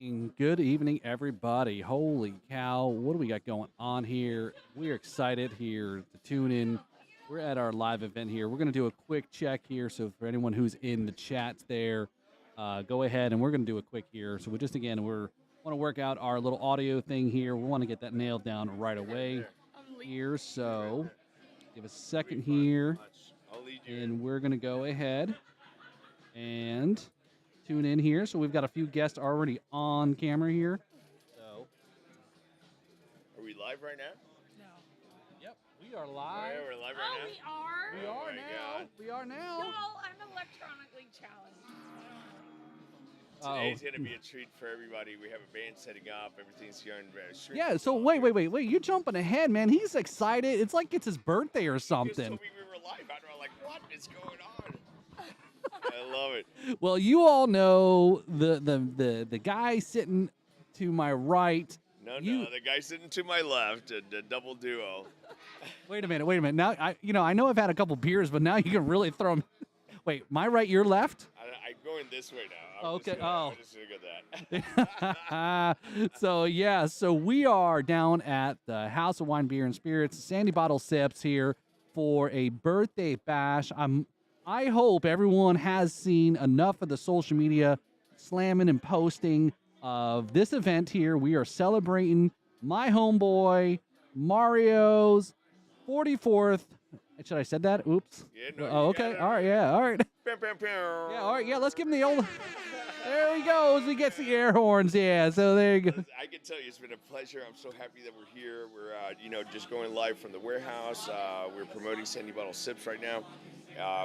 And good evening, everybody. Holy cow, what do we got going on here? We're excited here to tune in. We're at our live event here. We're going to do a quick check here. So, for anyone who's in the chats there, go ahead and we're going to do a quick here. So, we just again, we're want to work out our little audio thing here. We want to get that nailed down right away here. So, give us a second here, and we're going to go ahead and tune in here. So we've got a few guests already on camera here. So, Are we live right now? yep, we are Oh, live. yeah, we're live right now. We are. We Oh are my now. God. We are now. Y'all, I'm electronically challenged. Today's going to be a treat for everybody. We have a band setting up. Everything's going very sweet. Yeah. So wait. You're jumping ahead, man. He's excited. It's like it's his birthday or You just something. told me we were live. I'm like, what is going on? I love it. Well, you all know the guy sitting to my right. No, You- the guy sitting to my left, a double duo. Wait a minute. Now I know I've had a couple beers, but now you can really throw him. Wait, my right, your left. I'm going this way now. Okay, I'm just going to get that. So we are down at the House of Wine, Beer, and Spirits, Sandy Bottle Sips here for a birthday bash. I hope everyone has seen enough of the social media slamming and posting of this event here. We are celebrating my homeboy Mario's 44th. Should I said that? Oops. Yeah, no, Oh, you okay. got it. All right. Yeah. All right. Pew, pew, pew. Yeah. All right. Yeah. Let's give him the old. There he goes. He gets the air horns. Yeah. So there you go. I can tell you it's been a pleasure. I'm so happy that we're here. We're, just going live from the warehouse. We're promoting Sandy Bottle Sips right now.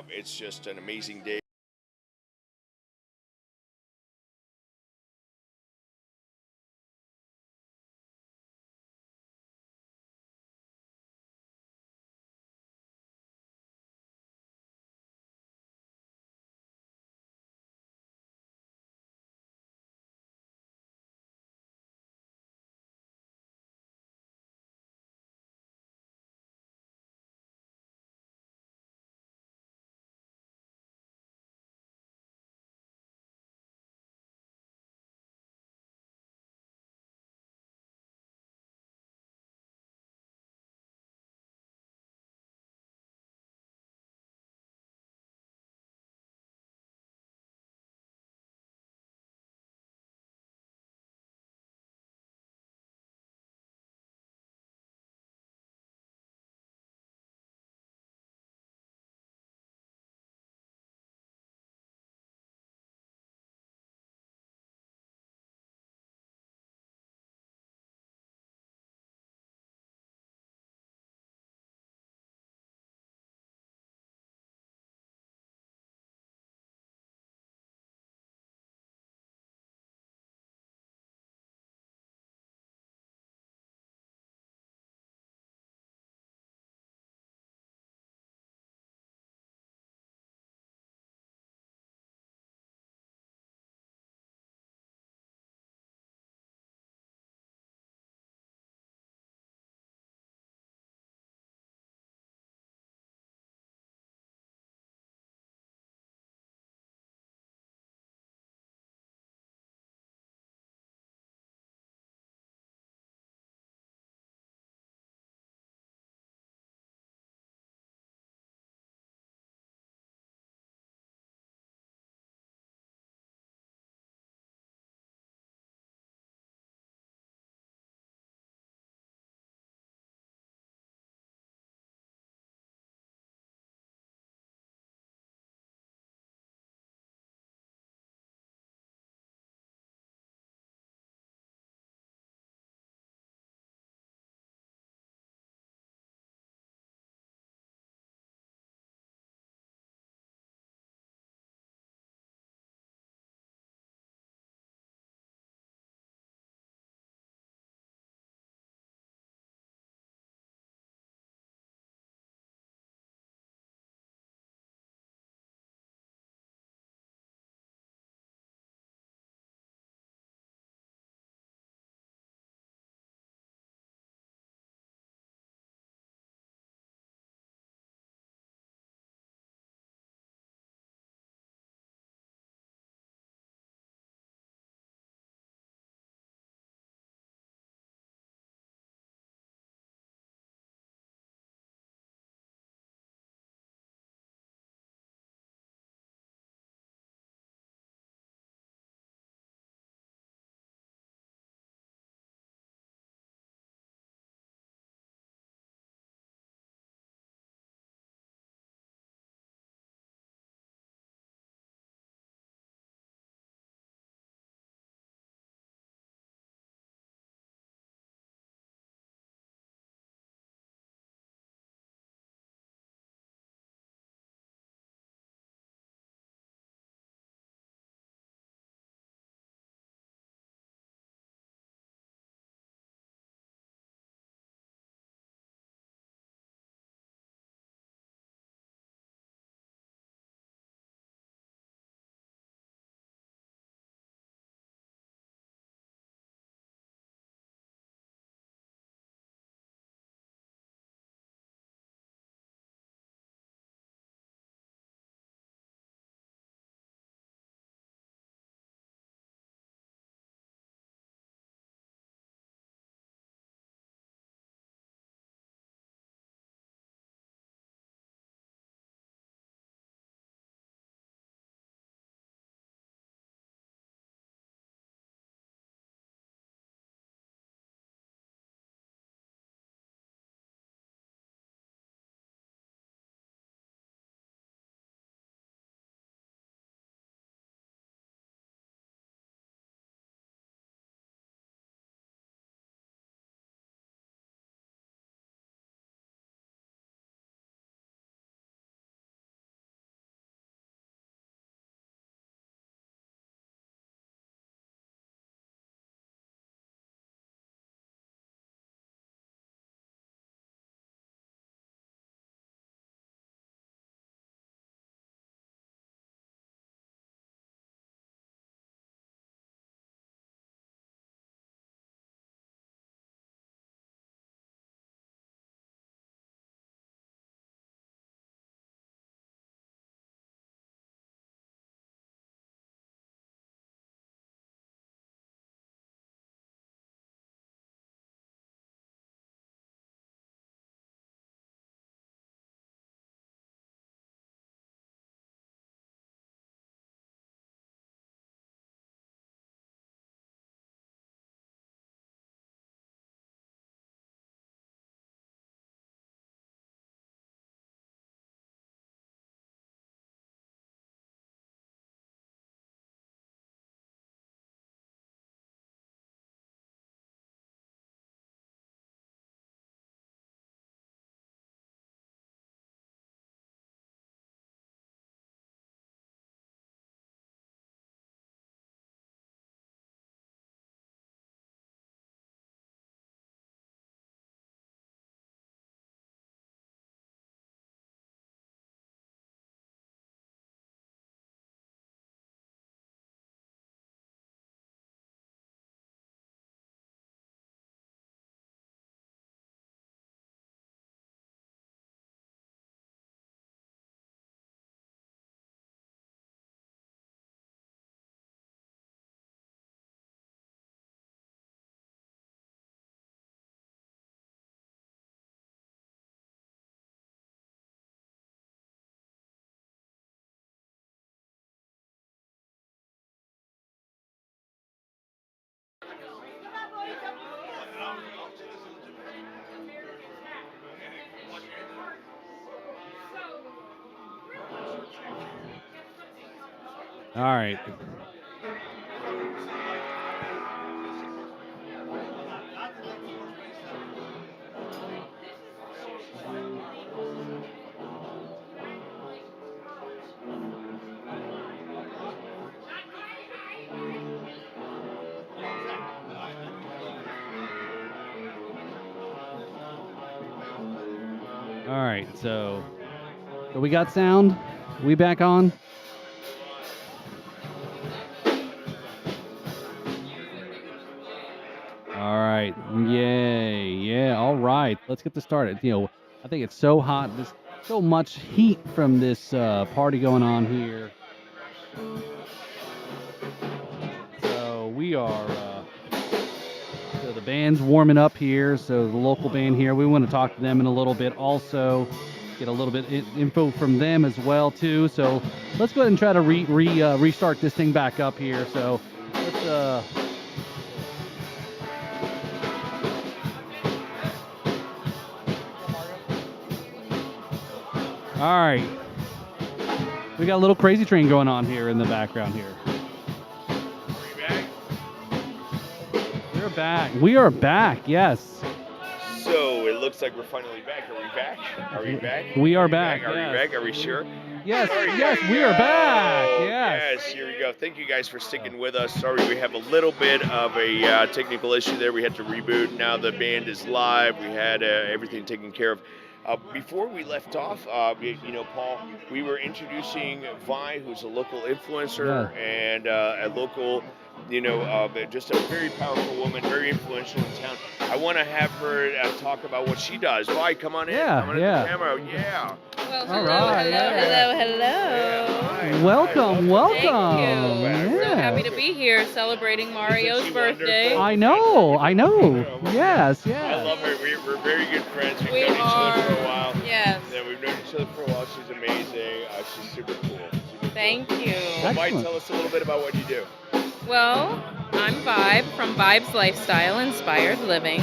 It's just an amazing day. All right. All right. So we got sound. We back on. All right. Yay. Yeah. All right. Let's get this started. I think it's so hot. There's so much heat from this party going on here. So we are. So the band's warming up here. So the local band here. We want to talk to them in a little bit. Also, get a little bit info from them as well too. So let's go ahead and try to restart this thing back up here. So let's. All right. We got a little crazy train going on here in the background here. We're back. We are back. Yes. So it looks like we're finally back. Are we back? Are we back? We are back. Are yes. we back? Are we sure? Yes. There Yes. you We are go. back. Yes. Yes. Here we go. Thank you guys for sticking with us. Sorry, we have a little bit of a technical issue there. We had to reboot. Now the band is live. We had everything taken care of. Before we left off, Paul, we were introducing Vi, who's a local influencer and a local, just a very powerful woman, very influential in town. I want to have her talk about what she does. Vi, come on in. Come on in the camera. Yeah. Well, All right, hello. Welcome. Welcome. Thank you. Yeah. So happy to be here celebrating Mario's she birthday. wonderful? I know. Yes. I Yes. love her. We're very good friends. We've We known each other for are. a while. Yes. Yeah, we've known each other for a while. She's amazing. She's super cool. Thank you. So, Vi, Excellent. tell us a little bit about what you do. Well, I'm Vibe from Vibe's Lifestyle Inspired Living.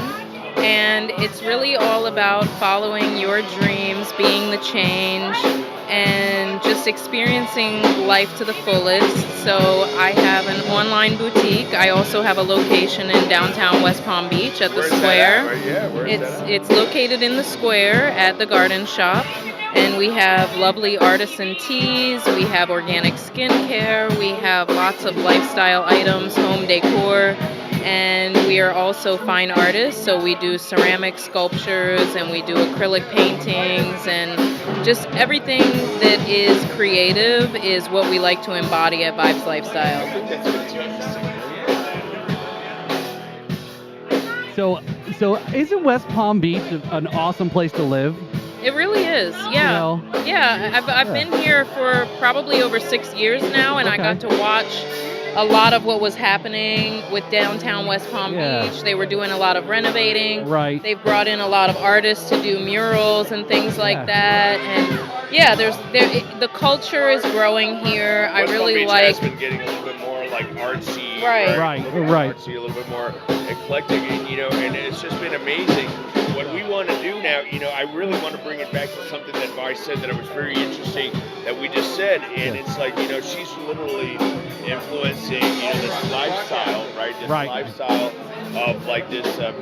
And it's really all about following your dreams, being the change, and just experiencing life to the fullest. So I have an online boutique. I also have a location in downtown West Palm Beach at the Where's that Square. at? Right, yeah, where's that at? It's located in the Square at the Garden Shop. And we have lovely artisan teas, we have organic skincare, we have lots of lifestyle items, home decor, and we are also fine artists, so we do ceramic sculptures and we do acrylic paintings, and just everything that is creative is what we like to embody at Vibes Lifestyle. So isn't West Palm Beach an awesome place to live? It really is, yeah. Yeah, I've been here for probably over 6 years now, and I Okay. got to watch a lot of what was happening with downtown West Palm Yeah. Beach. They were doing a lot of renovating. Right. They've brought in a lot of artists to do murals and things like that. And yeah, the culture is growing here. I West Palm really Beach like. has been getting a little bit more like artsy, Right. Right, A little bit right. artsy, a little bit more eclectic, and it's just been amazing. What we want to do now, I really want to bring it back to something that Vi said that it was very interesting that we just said, and it's like, she's literally influencing, this lifestyle, right? This Right. lifestyle of like this, the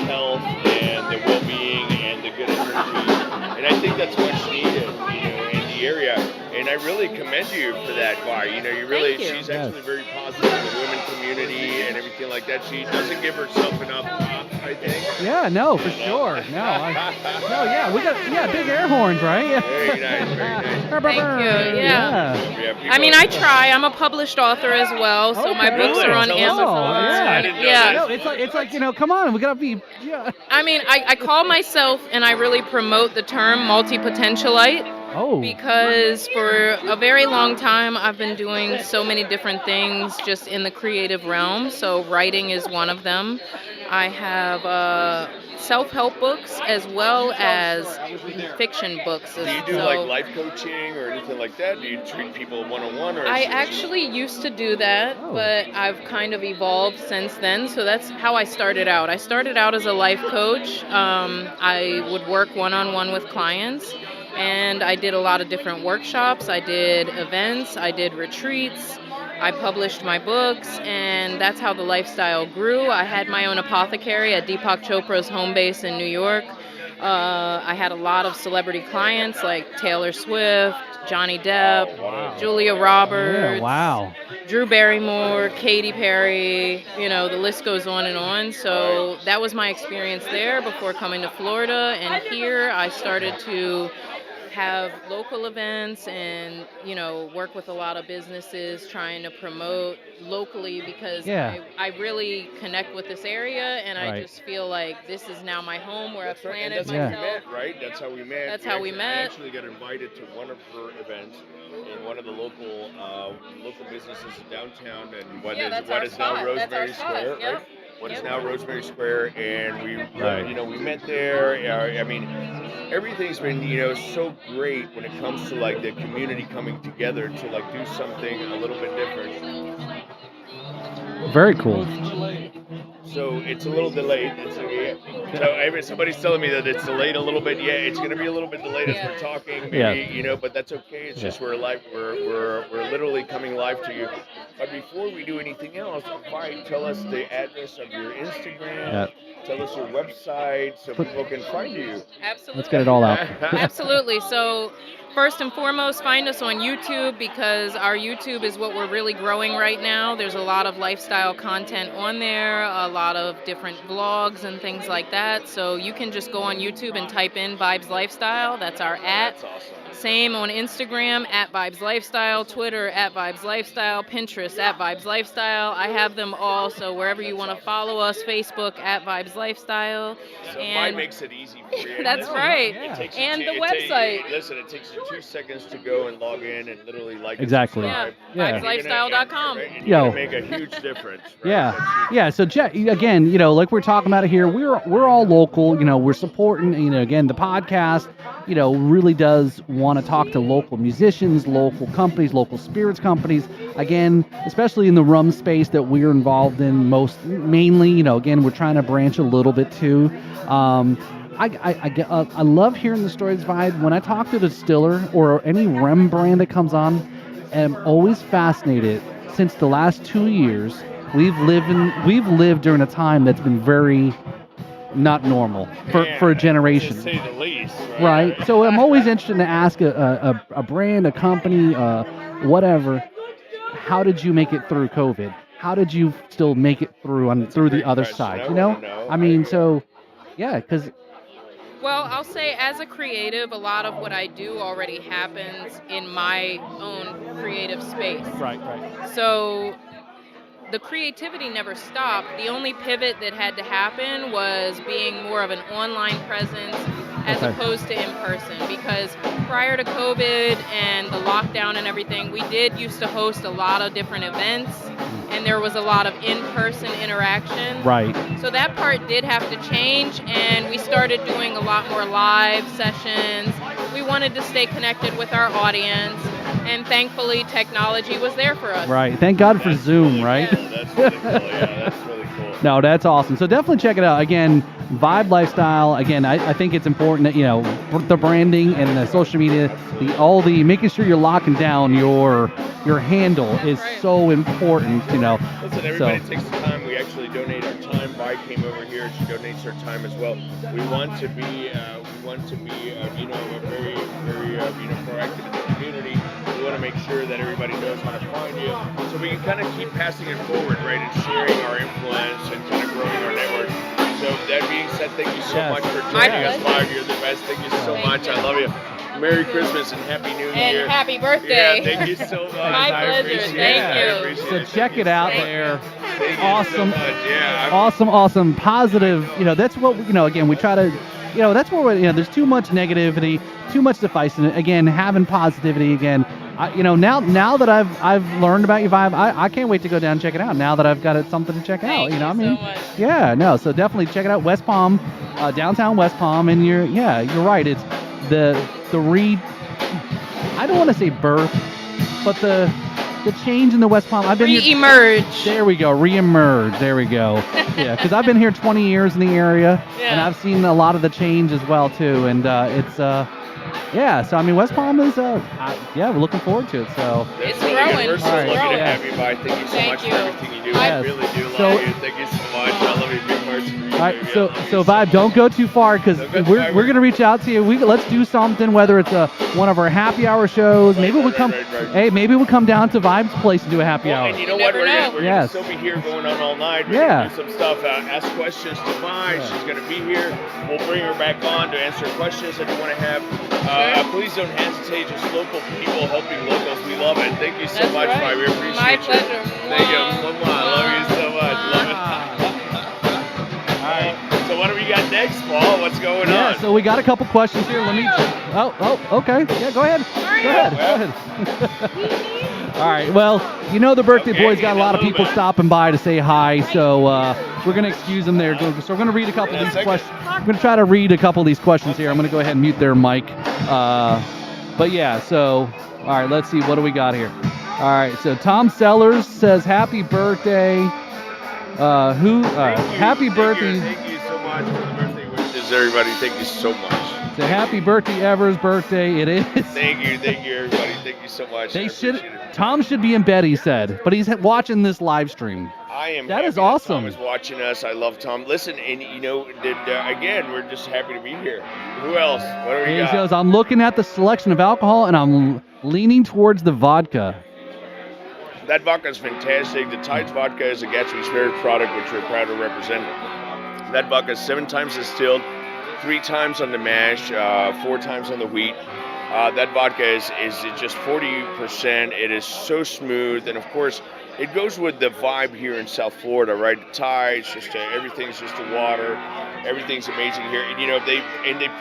health and the well-being and the good energy, and I think that's much needed, in the area. And I really commend you for that, Vi. You really, Thank you. she's actually very positive in the women community and everything like that. She doesn't give herself enough props, I think. Yeah, no, for sure. We got big air horns, right? Very nice, very nice. Thank you, yeah. Yeah, I mean, I try. I'm a published author as well, so my Okay. books are on Tell us Amazon. about that. I didn't know Yeah. No, it's like come on, we gotta be. Yeah. I mean, I call myself, and I really promote the term multi-potentialite, Oh. because for a very long time I've been doing so many different things just in the creative realm. So writing is one of them. I have self-help books as well as fiction books. Do you do like life coaching or anything like that? Do you treat people one-on-one? Or I actually used to do that, Oh. but I've kind of evolved since then. So that's how I started out. I started out as a life coach. I would work one-on-one with clients. And I did a lot of different workshops. I did events. I did retreats. I published my books, and that's how the lifestyle grew. I had my own apothecary at Deepak Chopra's home base in New York. I had a lot of celebrity clients like Taylor Swift, Johnny Depp, Wow. Julia Yeah, Roberts, wow. Drew Barrymore, Katy Perry, the list goes on and on. So that was my experience there before coming to Florida. And here I started to have local events and work with a lot of businesses trying to promote locally because Yeah. I really connect with this area, and I Right. just feel like this is now my home where I've That's right. And planted that's how we myself. met, right? That's how we met. That's how we I met. actually got invited to one of her events in one of the local businesses in downtown, and Yeah, that's what our is now spot. That's our Rosemary spot. Square, Yep. right? What is Yep. now Rosemary Square, and Right. we met there. I mean, everything's been so great when it comes to like the community coming together to like do something a little bit different. Very cool. So it's a little delayed. Somebody's telling me that it's delayed a little bit. Yeah, it's going to be a little bit delayed as we're talking, maybe, Yeah. but that's okay. It's Yeah. just we're live. We're literally coming live to you. But before we do anything else, tell us the address of your Instagram. Yeah. Tell us your website so people can find you. Absolutely. Let's get it all out. Absolutely. So, first and foremost, find us on YouTube because our YouTube is what we're really growing right now. There's a lot of lifestyle content on there, a lot of different vlogs and things like that. So, you can just go on YouTube and type in Vibes Lifestyle. That's our @ That's awesome. Same on Instagram @Vibes Lifestyle, Twitter @Vibes Lifestyle, Pinterest @Vibes Lifestyle. I have them all, so wherever you want to follow us, Facebook @Vibes Lifestyle. So And Vibe makes it easy for you. that's right. Yeah. And the website. Listen, it takes you 2 seconds to go and log in and literally like and Exactly. subscribe. Yeah. And you're gonna- VibesLifestyle.com. And Yo. you're gonna make a huge difference. Right? Yeah, That's huge. yeah. So again, like we're talking about it here, we're all local. We're supporting. Again, the podcast, really does want to talk to local musicians, local companies, local spirits companies. Again, especially in the rum space that we're involved in mainly. Again, we're trying to branch a little bit too. I love hearing the stories, Vibe. When I talk to the distiller or any rum brand that comes on, I'm always fascinated. Since the last 2 years, we've lived during a time that's been very not normal for a generation, to say the least. right? So I'm always interested to ask a brand, a company, whatever. How did you make it through COVID? How did you still make it through through the great other question. side? I You know, wanna know. I mean, so yeah, because Well, I'll say as a creative, a lot of what I do already happens in my own creative space. right. So the creativity never stopped. The only pivot that had to happen was being more of an online presence as Okay. opposed to in person. Because prior to COVID and the lockdown and everything, we did used to host a lot of different events, and there was a lot of in-person interaction. Right. So that part did have to change, and we started doing a lot more live sessions. We wanted to stay connected with our audience, and thankfully technology was there for us. Right. Thank God for Zoom, right? Yeah. That's really cool. Yeah, that's really cool. No, that's awesome. So definitely check it out. Again, Vibe Lifestyle. Again, I think it's important that the branding and the social media, making sure you're locking down your handle is right. so important. Listen, everybody takes the time. We actually donate our time. Vi came over here. She donates her time as well. We want to be, very, very, proactive in the community. We want to make sure that everybody knows how to find you, so we can kind of keep passing it forward, right, and sharing our influence and kind of growing our network. So that being said, thank you so Yes. much for My joining us pleasure. live. You're the best. Thank you so Thank much. you. I love you. Merry Christmas and Happy New Year. And happy birthday. Yeah, thank you so much. My I pleasure. appreciate Thank it. I you. appreciate So it. check Thank it you out so much. there. Thank Awesome. you so much. Yeah. Awesome, positive. That's what again we try to. That's where there's too much negativity, too much divisiveness. Again, having positivity. Again, now that I've learned about your Vibe, I can't wait to go down and check it out. Now that I've got something to check out. Thank you I mean, so much. yeah, no. So definitely check it out, West Palm, downtown West Palm, and you're right. It's the I don't want to say birth, but the change in the West Palm. I've been here. Re-emerge. There we go. Re-emerge. There we go. Yeah, because I've been here 20 years in the area, and Yeah. I've seen a lot of the change as well too. And it's Yeah, so I mean, West Palm is, yeah, we're looking forward to it. So, It's Really growing. good. We're so All right. lucky to Yeah. have you by. Thank you so Thank much you. for everything you do. I- I really do love So- you. Thank you so much. I love you. Big hearts for you. all right, baby. I so love you so Vibe, don't go too far because Don't go too we're far. we're gonna reach out to you. Let's do something, whether it's one of our happy hour shows. Maybe we'll come. Right. Hey, maybe we'll come down to Vibe's place and do a happy Well, hour. and you know You what? never We're know. gonna Yes. still be here going on all night. We're Yeah. gonna do some stuff. Ask questions to Vi. Yeah. She's gonna be here. We'll bring her back on to answer questions that you want to have. Please don't hesitate. Just local people helping locals. We love it. Thank you so That's much, right. Vi. We appreciate My you. pleasure. Thank you. Mwah. Mwah. I love you so much. Love it. All right. So what do we got next, Paul? What's going Yeah, on? so we got a couple questions here. Let me. Oh, okay. Yeah, go ahead. Go ahead. All right. Well, you know the birthday Okay, boy's got a lot of little people bit. stopping by to say hi, so we're gonna excuse them there. So we're gonna read a couple of In a these second. questions. I'm gonna try to read a couple of these questions here. I'm gonna go ahead and mute their mic. But yeah. So all right. Let's see. What do we got here? All right. So Tom Sellers says happy birthday. Thank you. Happy birthday. Thank you so much for the birthday wishes, everybody. Thank you so much. So happy birthday, Ever's birthday. It is. Thank you, everybody. Thank you so much. They I should. appreciate it. Tom should be in bed, he said, but he's watching this live stream. I am. That is happy awesome. Tom is watching us. I love Tom. Listen, and you know, again, we're just happy to be here. Who else? What do we He got? says, I'm looking at the selection of alcohol and I'm leaning towards the vodka. That vodka is fantastic. The Tides vodka is a Gatsby Spirit product, which we're proud to represent. That vodka is 7 times distilled, 3 times on the mash, 4 times on the wheat. That vodka is just 40%. It is so smooth, and of course, it goes with the vibe here in South Florida, right? The tides, everything's just the water, everything's amazing here. And you know, they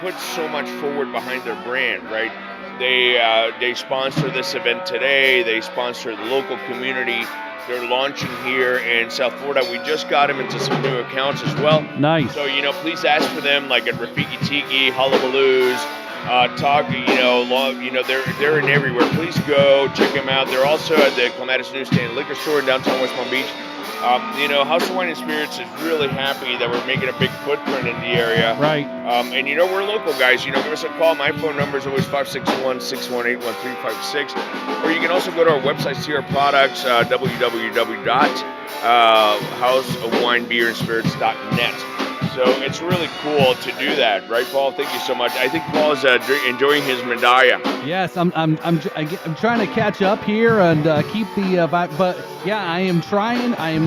put so much forward behind their brand, right? They sponsor this event today. They sponsor the local community. They're launching here in South Florida. We just got them into some new accounts as well. Nice. So, you know, please ask for them, like at Rafiki Tiki, Hullabaloos, they're in everywhere. Please go check them out. They're also at the Clematis Newsstand Liquor Store in downtown West Palm Beach. You know, House of Wine and Spirits is really happy that we're making a big footprint in the area. Right. And you know, we're local guys. You know, give us a call. My phone number is always 561-618-1356. Or you can also go to our website, see our products, www.houseofwinebeerandspirits.net. So it's really cool to do that, right, Paul? Thank you so much. I think Paul is enjoying his medalla. Yes, I'm trying to catch up here and keep the vibe. But yeah, I am trying. I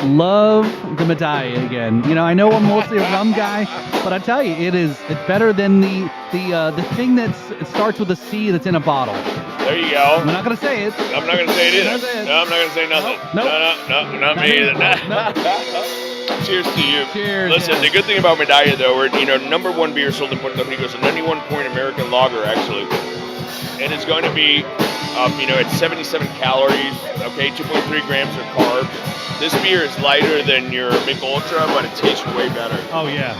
love the medalla again. You know, I know I'm mostly a rum guy, but I tell you, it's better than the thing it starts with a C that's in a bottle. There you go. I'm not gonna say it. I'm not going to say it either. No, I'm not going to say nothing. Nope. No, not me either. No. Cheers to you. Cheers. Listen, yeah. the good thing about Medalla, though, we're number 1 beer sold in Puerto Rico. It's a 91-point American lager, actually, and it's going to be, at 77 calories. Okay, 2.3 grams of carbs. This beer is lighter than your Mick Ultra, but it tastes way better. Oh yeah.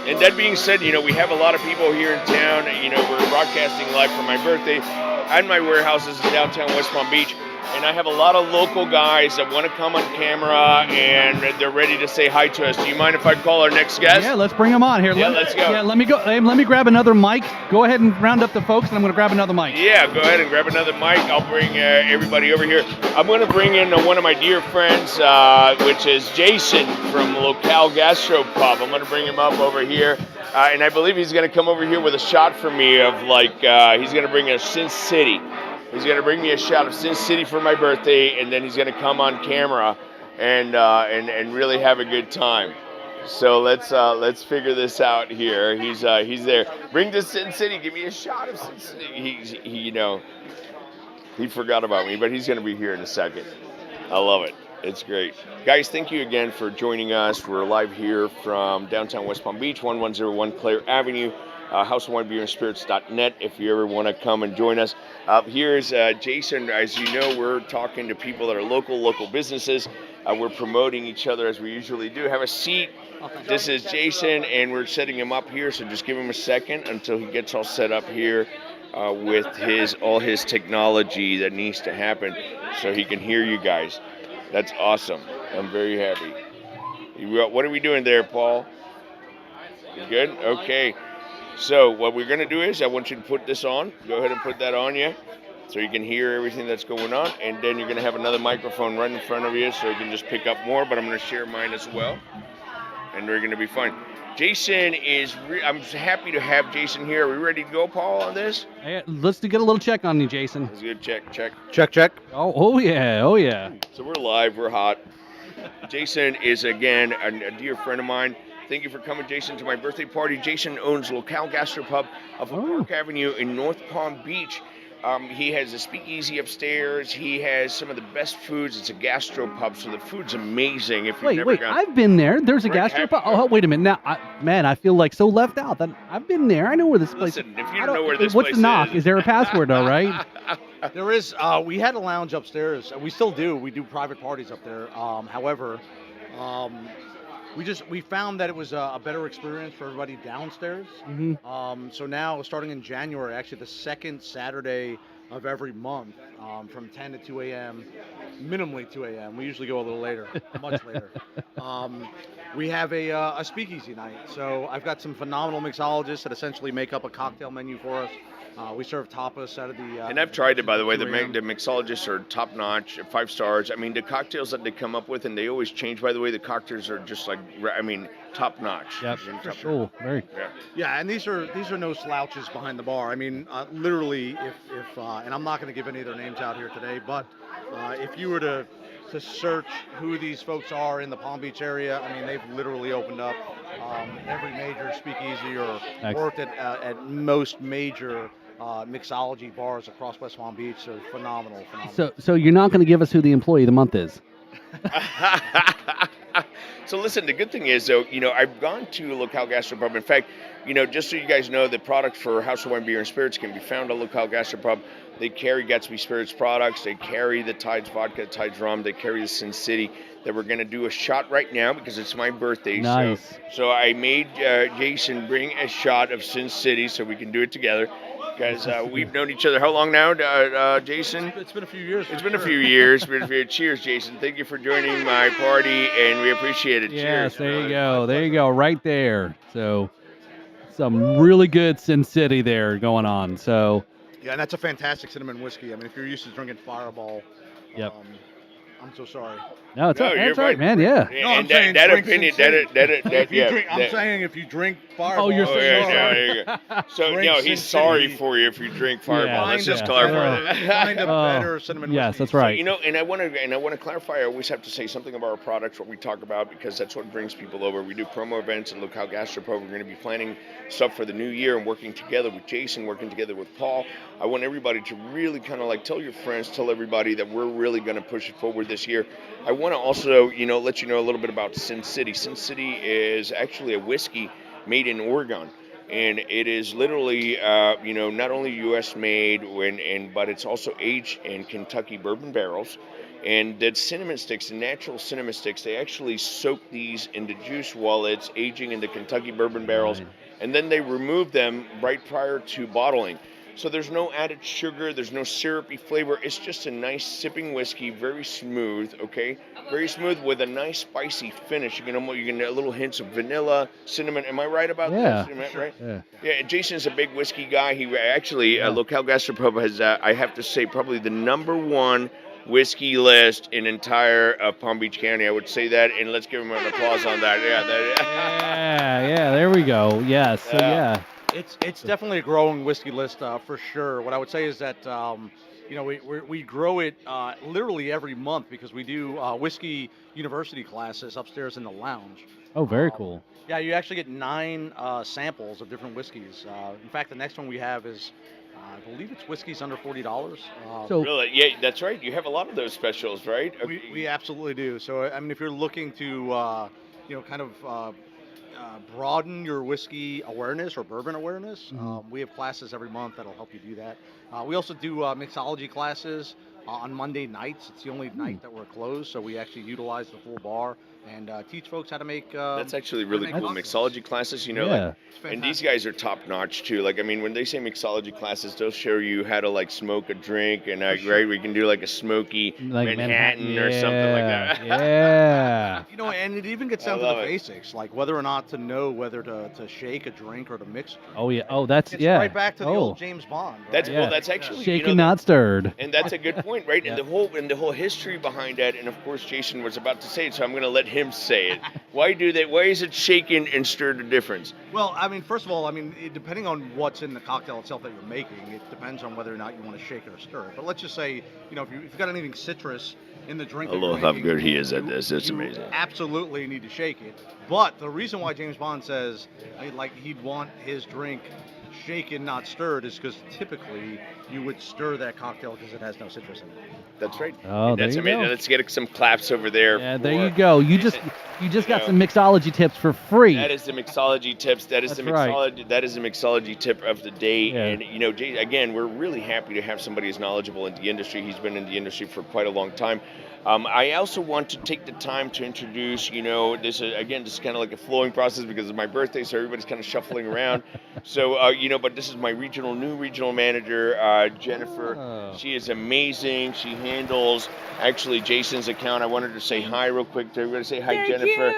And that being said, you know, we have a lot of people here in town. You know, we're broadcasting live for my birthday. And my warehouse is in downtown West Palm Beach. And I have a lot of local guys that want to come on camera and they're ready to say hi to us. Do you mind if I call our next guest? Yeah, let's bring them on here. Yeah, let's go. Yeah, let me go. Hey, let me grab another mic. Go ahead and round up the folks, and I'm going to grab another mic. Yeah, go ahead and grab another mic. I'll bring everybody over here. I'm going to bring in one of my dear friends, which is Jason from Locale Gastro Pub. I'm going to bring him up over here. And I believe he's going to come over here with a shot for me of he's going to bring us Sin City. He's going to bring me a shot of Sin City for my birthday, and then he's going to come on camera and really have a good time. So let's figure this out here. He's there. Bring to Sin City. Give me a shot of Sin City. He forgot about me, but he's going to be here in a second. I love it. It's great. Guys, thank you again for joining us. We're live here from downtown West Palm Beach, 1101 Clare Avenue. houseofwinebeerandspirits.net if you ever want to come and join us. Here's Jason. As you know, we're talking to people that are local businesses. We're promoting each other as we usually do. Have a seat. This is Jason, and we're setting him up here, so just give him a second until he gets all set up here with all his technology that needs to happen so he can hear you guys. That's awesome. I'm very happy. What are we doing there, Paul? You good? Okay. So what we're going to do is I want you to put this on. Go ahead and put that on you so you can hear everything that's going on. And then you're going to have another microphone right in front of you so you can just pick up more. But I'm going to share mine as well. And we're going to be fine. Jason I'm happy to have Jason here. Are we ready to go, Paul, on this? Hey, let's get a little check on you, Jason. That's a good check. Check. Oh yeah, oh yeah. So we're live. We're hot. Jason is, again, a dear friend of mine. Thank you for coming, Jason, to my birthday party. Jason owns Locale Gastropub off of Park Avenue in North Palm Beach. He has a speakeasy upstairs. He has some of the best foods. It's a gastropub, so the food's amazing. If you've never Wait, gone, I've been there. There's a Right, gastropub. Oh, wait a minute. Now, I feel like so left out. That I've been there. I know where this place. Listen, if you don't know where this what's place the knock? is, Is there a password though? Right? There is. We had a lounge upstairs. We still do. We do private parties up there. However, we found that it was a better experience for everybody downstairs. Mm-hmm. So now, starting in January, actually the second Saturday of every month, from 10 to 2 a.m., minimally 2 a.m. We usually go a little later, much later. We have a speakeasy night. So I've got some phenomenal mixologists that essentially make up a cocktail menu for us. We serve tapas out of the. and I've tried it, by the way. The 2 a.m. mixologists are top notch, 5 stars. I mean, the cocktails that they come up with, and they always change. By the way, the cocktails are just like, top notch. Yep. Top Cool. Very. Yeah. Yeah, and these are no slouches behind the bar. I mean, literally, if and I'm not going to give any of their names out here today, but if you were to search who these folks are in the Palm Beach area, I mean, they've literally opened up every major speakeasy or worked at most major mixology bars across West Palm Beach. So phenomenal. So you're not going to give us who the employee of the month is? So listen, the good thing is, though, I've gone to Locale Gastropub. In fact, just so you guys know, the product for House of Wine Beer and Spirits can be found at Locale Gastropub. They carry Gatsby Spirits products. They carry the Tides Vodka, Tides Rum. They carry the Sin City. That we're going to do a shot right now because it's my birthday. Nice. So I made Jason bring a shot of Sin City so we can do it together. Because we've known each other how long now, Jason? It's been a few years. It's been a few years. Cheers, Jason. Thank you for joining my party, and we appreciate it. Yes, Cheers. there you go. There you go. Right there. So some really good Sin City there going on. So Yeah, and that's a fantastic cinnamon whiskey. I mean, if you're used to drinking Fireball, Yep. I'm so sorry. no, it's No, all you're right, fine. man. Yeah. No, I'm And saying that drink opinion, Sin City. that yeah. I'm saying if you drink Fireball. Oh, you're Oh, saying- yeah, there you go. So, Drink he's Sin sorry City. for you if you drink Fireball. Yeah, Let's just yeah. clarify that. Find a better cinnamon Yes, whiskey. that's right. And I want to clarify. I always have to say something about our products, what we talk about, because that's what brings people over. We do promo events at Locale Gastropub. We're going to be planning stuff for the new year and working together with Jason, working together with Paul. I want everybody to really kind of like tell your friends, tell everybody that we're really going to push it forward this year. I want to also, let you know a little bit about Sin City. Sin City is actually a whiskey made in Oregon. And it is literally, not only U.S. made, but it's also aged in Kentucky bourbon barrels. And the cinnamon sticks, the natural cinnamon sticks, they actually soak these into juice while it's aging in the Kentucky bourbon barrels. And then they remove them right prior to bottling. So there's no added sugar, there's no syrupy flavor. It's just a nice sipping whiskey, very smooth, okay? Very smooth with a nice spicy finish. You can get little hints of vanilla, cinnamon. Am I right about Yeah. this? Am I right? Yeah. Yeah, Jason's a big whiskey guy. He actually, Locale Gastropub has, I have to say, probably the #1 whiskey list in entire Palm Beach County. I would say that, and let's give him an applause on that. Yeah, there we go. Yes. So yeah. It's definitely a growing whiskey list for sure. What I would say is that we grow it literally every month because we do whiskey university classes upstairs in the lounge. Oh, very cool. Yeah, you actually get 9 samples of different whiskeys. In fact, the next one we have is, I believe it's whiskeys under $40. So Really? Yeah, that's right. You have a lot of those specials, right? We absolutely do. So, I mean, if you're looking to, kind of broaden your whiskey awareness or bourbon awareness, we have classes every month that'll help you do that. We also do mixology classes on Monday nights. It's the only night that we're closed, so we actually utilize the full bar and teach folks how to make. That's actually really cool. cocktails. Mixology classes, Yeah. and these guys are top notch too. Like, I mean, when they say mixology classes, they'll show you how to like smoke a drink, and right, we can do like a smoky like Manhattan or something like that. Yeah. Yeah. You know, and it even gets I down to love the it. basics, like whether or not to know whether to shake a drink or to mix a drink. Oh yeah. Oh, that's It's yeah. right back to the oh. old James Bond. Right? That's Yeah. well. That's actually you Shaken, know, not stirred. and that's a good point, right? Yeah. And the whole history behind that, and of course Jason was about to say it, so I'm going to let him say it. Why do they? Why is it shaken and stirred a difference? Well, I mean, first of all, I mean, depending on what's in the cocktail itself that you're making, it depends on whether or not you want to shake it or stir it. But let's just say, you know, if you've got anything citrus in the drink, I that you're love how making, good he is at you- this. It's you amazing. Absolutely need to shake it. But the reason why James Bond says, like, he'd want his drink shaken, not stirred, is because typically you would stir that cocktail because it has no citrus in it. That's right. Oh, And there that's you amazing. go. Let's get some claps over there. Yeah, for there you go. You just got know, some mixology tips for free. That is the mixology tips. That is That's the right. mixology. That is the mixology tip of the day. Yeah. And you know, Jay, again, we're really happy to have somebody as knowledgeable in the industry. He's been in the industry for quite a long time. I also want to take the time to introduce. You know, this is kind of like a flowing process because it's my birthday, so everybody's kind of shuffling around. So you know, but this is my new regional manager, Jennifer. Oh. She is amazing. She handles actually Jason's account. I wanted to say hi real quick to everybody. Say hi, Thank Jennifer.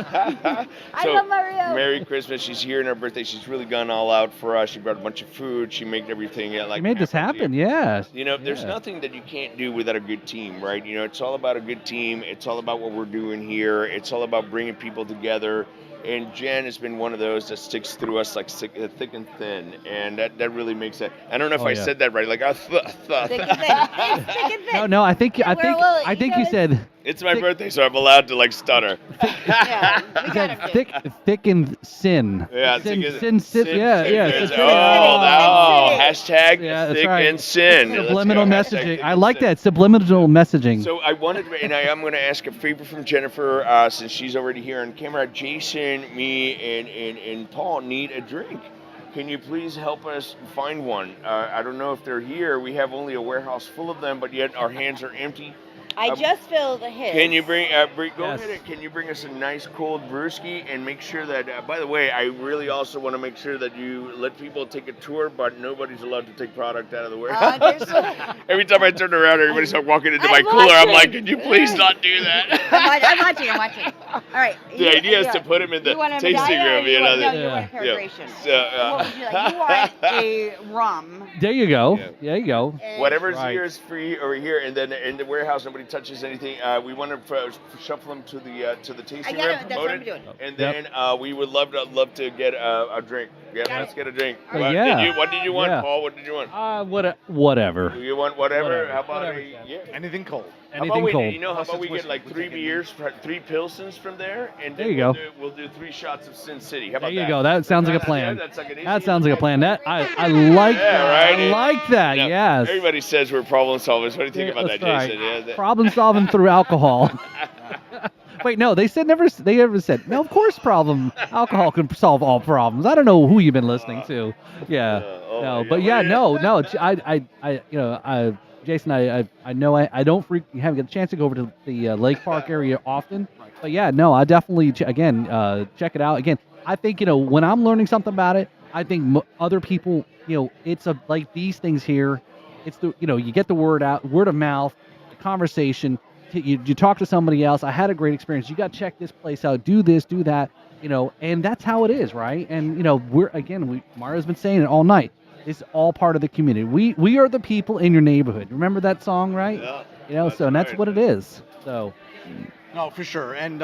I So, love Mario. Merry Christmas. She's here in her birthday. She's really gone all out for us. She brought a bunch of food. She made everything like You made this happen. here. Yeah. You know, there's Yeah. nothing that you can't do without a good team, right? You know, it's all about a good team. It's all about what we're doing here. It's all about bringing people together. And Jen has been one of those that sticks through us like thick and thin, and that really makes it. I don't know if Oh, I yeah. said that right. Like Thick and thin. It's thick and thin. No, I think Yeah, well, I think you you know, said it's my Thick- birthday, so I'm allowed to like stutter. Yeah, we you got said him, dude. thick and sin. Yeah, sin, thick sin, sin, yeah, yeah. Oh, sin, sin. hashtag Yeah, that's thick right. and sin. Let's Subliminal go. Hashtag messaging. thick I and like sin. that subliminal messaging. So I wanted to, and I am going to ask a favor from Jennifer, since she's already here on camera. Jason, me, and Paul need a drink. Can you please help us find one? I don't know if they're here. We have only a warehouse full of them, but yet our hands are empty. I just filled his. Can you bring, go Yes. ahead and can you bring us a nice cold brewski and make sure that, by the way, I really also want to make sure that you let people take a tour, but nobody's allowed to take product out of the warehouse. Understood. Every time I turn around, everybody's walking into my I'm cooler. I'm watching. like, can you please not do that? I'm watching. All right. The idea is to put him in the You want a tasting Medallion or room, you you want, know. no, you want a Yeah. Paragration. So, What would you like? You want a rum. There you go. Yeah. There you go. and- Whatever's Right. here is free over here, and then in the warehouse, nobody touches anything. We want to shuffle them to the tasting I room, got it. That's promote what I'm it, doing. and Yep. then we would love to get a drink. Yeah, Got let's it. get a drink. Oh, What yeah. did you want, Yeah. Paul? What did you want? Whatever. Do you want whatever? Whatever. How about Whatever, a yeah. Anything cold. How about Anything we, cold. You know, how Unless about we it's get whiskey. like We three can't get beers, three Pilsens from there, and There then you we'll go. we'll do 3 shots of Sin City. How There about you that? go. That sounds like a Yeah, plan. that's like an easy. That sounds like a plan. That I like Yeah, that. right? I like that. You know, Yes. Everybody says we're problem solvers. What do you think about That's that, right. Jason? Yeah, that- Problem solving through alcohol. Wait, no, they never said. No, of course, alcohol can solve all problems. I don't know who you've been listening to. Yeah, oh no, my but God. yeah, no. Jason, I know I don't haven't get a chance to go over to the Lake Park area often, but yeah, no, I definitely check it out. Again, I think when I'm learning something about it, I think other people, it's like these things here. It's you get the word out, word of mouth, the conversation. You talk to somebody else. I had a great experience. You got to check this place out. Do this, do that. And that's how it is, right? And Mario's been saying it all night. It's all part of the community. We are the people in your neighborhood. Remember that song, right? Yeah, So that's right. what it is. So No, for sure. And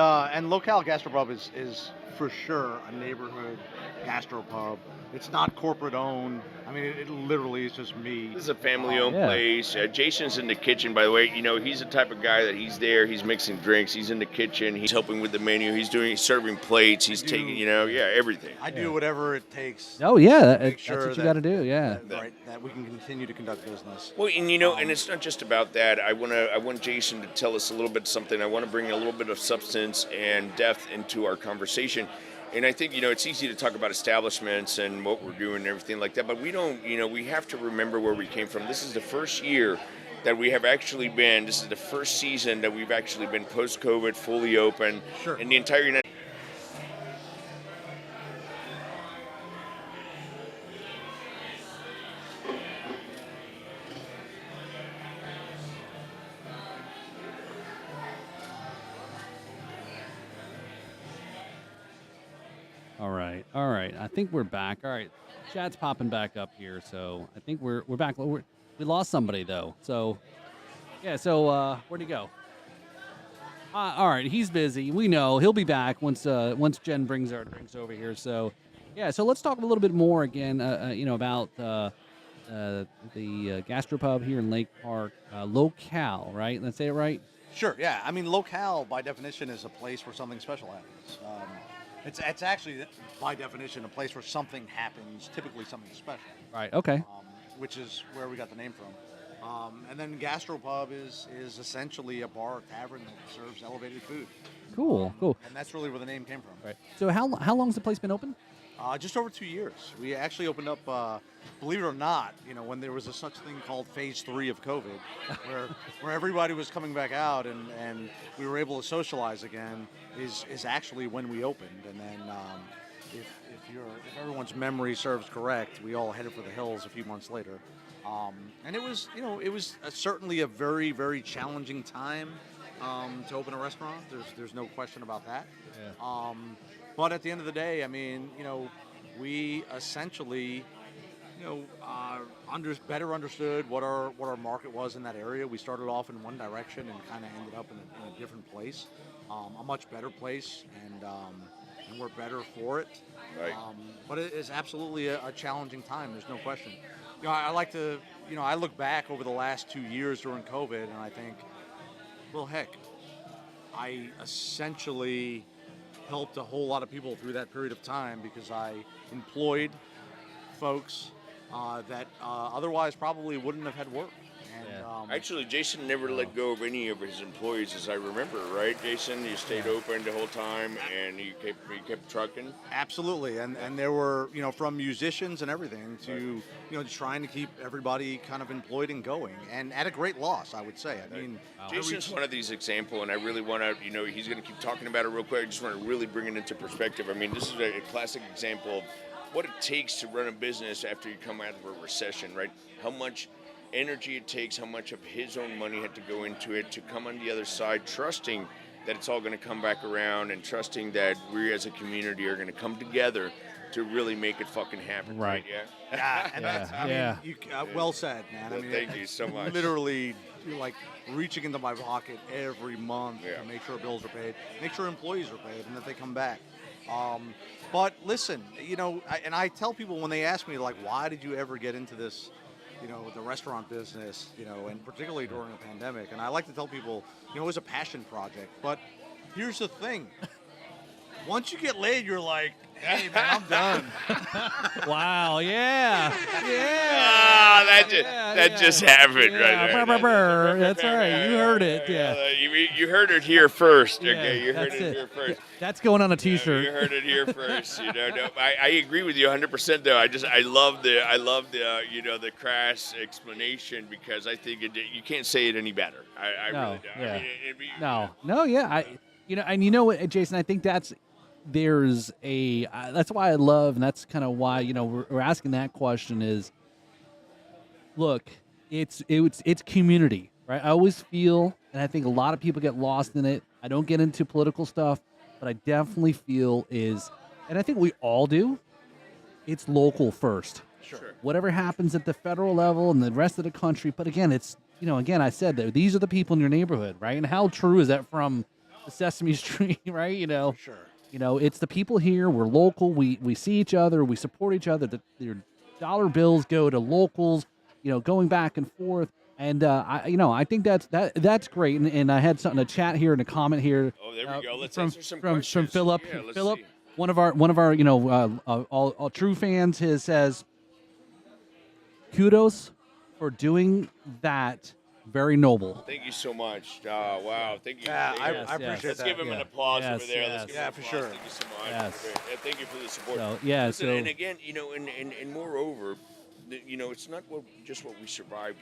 Locale Gastropub is for sure a neighborhood gastropub. It's not corporate owned. I mean, it literally is just me. This is a family-owned Yeah. place. Jason's in the kitchen, by the way. He's the type of guy that he's there. He's mixing drinks. He's in the kitchen. He's helping with the menu. He's serving plates. He's taking, everything. I do whatever it takes. oh yeah, to make that's sure what you that- got to do. Yeah. that we can continue to conduct business. Well, and it's not just about that. I want Jason to tell us a little bit something. I want to bring a little bit of substance and depth into our conversation. And I think, it's easy to talk about establishments and what we're doing and everything like that, but we don't, we have to remember where we came from. This is the first year that we have actually been, this is the first season that we've actually been post-COVID, fully open. Sure. In the entire United All right. All right. I think we're back. All right. Chat's popping back up here, so I think we're back. We lost somebody though. So yeah. So where'd he go? All right. He's busy. We know he'll be back once Jen brings our drinks over here. So yeah. So let's talk a little bit more again. About the gastropub here in Lake Park, Locale. Right. Let's say it right. Sure, yeah. I mean, locale by definition is a place where something special happens. It's actually by definition a place where something happens, typically something special, Right. Okay. which is where we got the name from. And then gastropub is essentially a bar or tavern that serves elevated food, Cool. Cool. and that's really where the name came from. Right. So how long's the place been open? Just over 2 years. We actually opened up, believe it or not, when there was a such thing called phase 3 of COVID, where everybody was coming back out and we were able to socialize again, is actually when we opened. And then if everyone's memory serves correct, we all headed for the hills a few months later. And it was certainly a very, very challenging time to open a restaurant. There's no question about that. Yeah. But at the end of the day, I mean, we essentially, better understood what our market was in that area. We started off in one direction and kind of ended up in a different place, a much better place, and we're better for it. Right. But it is absolutely a challenging time. There's no question. I like to, I look back over the last 2 years during COVID, and I think, well, heck, I essentially helped a whole lot of people through that period of time because I employed folks that otherwise probably wouldn't have had work. And, Yeah. Actually, Jason never let go of any of his employees, as I remember, right, Jason? You stayed open the whole time, and you kept trucking. Absolutely, and there were from musicians and everything to trying to keep everybody kind of employed and going, and at a great loss, I would say. I mean, Jason's one of these examples, and I really want to, he's going to keep talking about it real quick. I just want to really bring it into perspective. I mean, this is a classic example of what it takes to run a business after you come out of a recession, right? How much energy it takes, how much of his own money had to go into it to come on the other side, trusting that it's all going to come back around and trusting that we as a community are going to come together to really make it fucking happen. Right. yeah, and that's Yeah. well said, man. I mean, Thank you so much. Literally, like reaching into my pocket every month Yeah. to make sure bills are paid, make sure employees are paid, and that they come back. But listen, I tell people when they ask me, like, why did you ever get into this, the restaurant business, and particularly during a pandemic? And I like to tell people, it was a passion project. But here's the thing. Once you get laid, you're like, hey, man, I'm done. Wow. Yeah. Yeah. Ah, that just happened right there. Brr, brr, brr. That's right. You heard it. Yeah. You heard it here first. Yeah, Okay, you heard that's it here first. Yeah, that's going on a You T-shirt. heard it here first. No, I agree with you 100%. Though I love the the crass explanation because I think you can't say it any better. I No, really do. yeah. I mean, No. Yeah. And you know what, Jason? I think that's why I love, and that's kind of why we're asking that question is, look, it's community, right? I always feel, and I think a lot of people get lost in it. I don't get into political stuff, but I definitely feel and I think we all do, it's local first. Sure. Whatever happens at the federal level and the rest of the country, but again, it's again, I said that these are the people in your neighborhood, right? And how true is that from the Sesame Street, right? Sure. It's the people here. We're local. We see each other. We support each other. Your dollar bills go to locals. Going back and forth. And I think that's great. And I had something to chat here in a comment here. Oh, there we go. Let's from answer some from questions. Philip. Yeah, let's Philip, see. one of our all true fans, says, kudos for doing that. Very noble. Thank you so much. Wow. Thank you. Yeah, I Yes, appreciate Let's that. give him an applause Yes, over there. yes. Let's give him Yeah, an for applause. sure. Thank you so much. Yes. Thank you for the support. So, yeah, Listen, so- and again, and moreover, it's not just what we survived.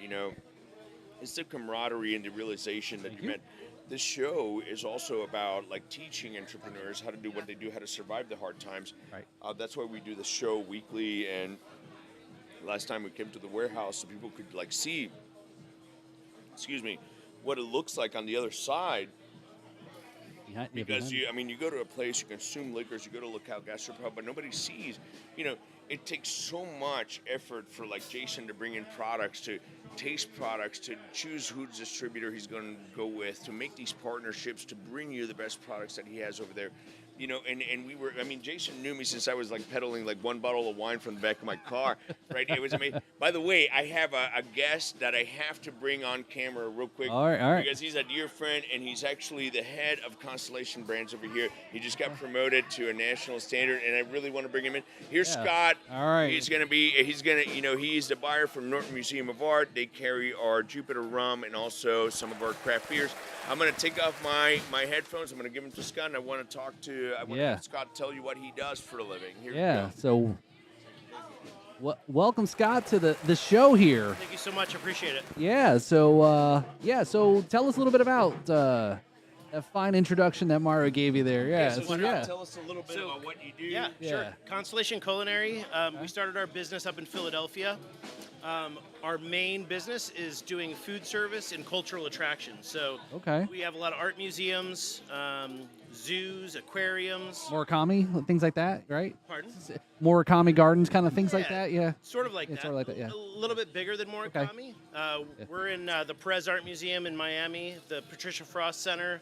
It's the camaraderie and the realization that you meant. This show is also about like teaching entrepreneurs how to do what they do, how to survive the hard times. Right. That's why we do the show weekly. And last time we came to the warehouse, so people could like see. Excuse me. What it looks like on the other side. because you go to a place, you consume liquors, you go to a locale gastropub, but nobody sees, it takes so much effort for like Jason to bring in products, to taste products, to choose whose distributor he's going to go with, to make these partnerships, to bring you the best products that he has over there. And we were, Jason knew me since I was like peddling like one bottle of wine from the back of my car, right? It was amazing. By the way, I have a guest that I have to bring on camera real quick. All right. Because he's a dear friend, and he's actually the head of Constellation Brands over here. He just got promoted to a national standard, and I really want to bring him in. Here's Scott. All right. He's the buyer from Norton Museum of Art. They carry our Jupiter rum and also some of our craft beers. I'm going to take off my headphones. I'm going to give them to Scott, and I want to have Scott tell you what he does for a living. Here we go. So welcome, Scott, to the show here. Thank you so much. Appreciate it. Yeah. So tell us a little bit about that fine introduction that Mario gave you there. Yeah. Tell us a little bit about what you do. Yeah, sure. Constellation Culinary. We started our business up in Philadelphia. Our main business is doing food service and cultural attractions. So we have a lot of art museums, zoos, aquariums. Murakami, things like that, right? Pardon? Murakami gardens, kind of things like that, yeah. Sort of like that. Sort of like that, yeah. A little bit bigger than Murakami. We're in the Perez Art Museum in Miami, the Patricia Frost Center.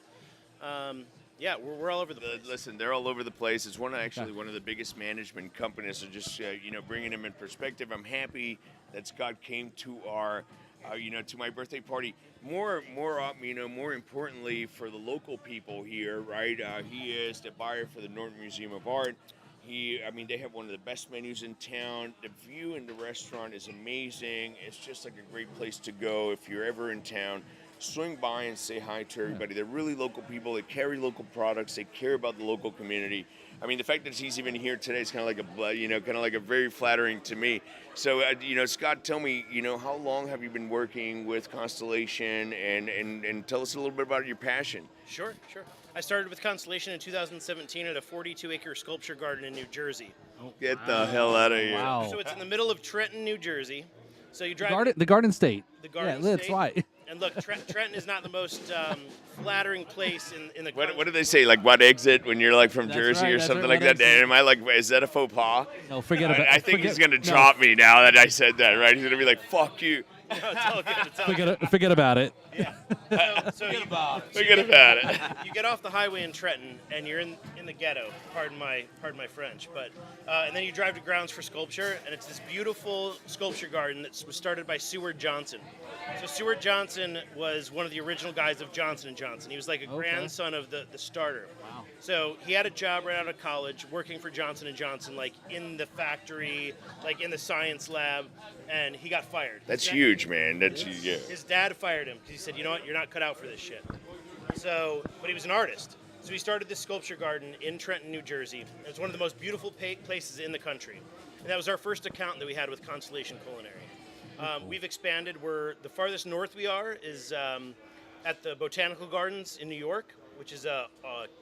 We're all over the place. Listen, they're all over the place. It's one of the biggest management companies. So just bringing them in perspective. I'm happy that Scott came to our, to my birthday party. More importantly for the local people here, right? He is the buyer for the Norton Museum of Art. They have one of the best menus in town. The view in the restaurant is amazing. It's just like a great place to go if you're ever in town. Swing by and say hi to everybody. They're really local people. They carry local products. They care about the local community. The fact that he's even here today is kind of like a very flattering to me. So, Scott, tell me, how long have you been working with Constellation, and tell us a little bit about your passion. Sure. I started with Constellation in 2017 at a 42-acre sculpture garden in New Jersey. Get the hell out of here. Wow. So it's in the middle of Trenton, New Jersey. So you drive the Garden State. The Garden State. That's right. And look, Trenton is not the most flattering place in the country. What do they say? Like what exit when you're like from Jersey or something like that? Am I like, is that a faux pas? No, forget about it. I think he's going to drop me now that I said that, right? He's going to be like, fuck you. No, it's all good. Forget about it. Yeah. Forget about it. You get off the highway in Trenton, and you're in the ghetto. Pardon my French, but and then you drive to Grounds for Sculpture, and it's this beautiful sculpture garden that was started by Seward Johnson. So Seward Johnson was one of the original guys of Johnson & Johnson. He was like a grandson of the starter. Wow. So he had a job right out of college working for Johnson & Johnson, like in the factory, like in the science lab, and he got fired. That's huge, man. That's huge. Yeah. His dad fired him because he said, you know what, you're not cut out for this shit. So, but he was an artist. So he started this sculpture garden in Trenton, New Jersey. It's one of the most beautiful places in the country. And that was our first account that we had with Constellation Culinary. We've expanded. The farthest north we are is at the Botanical Gardens in New York, which is a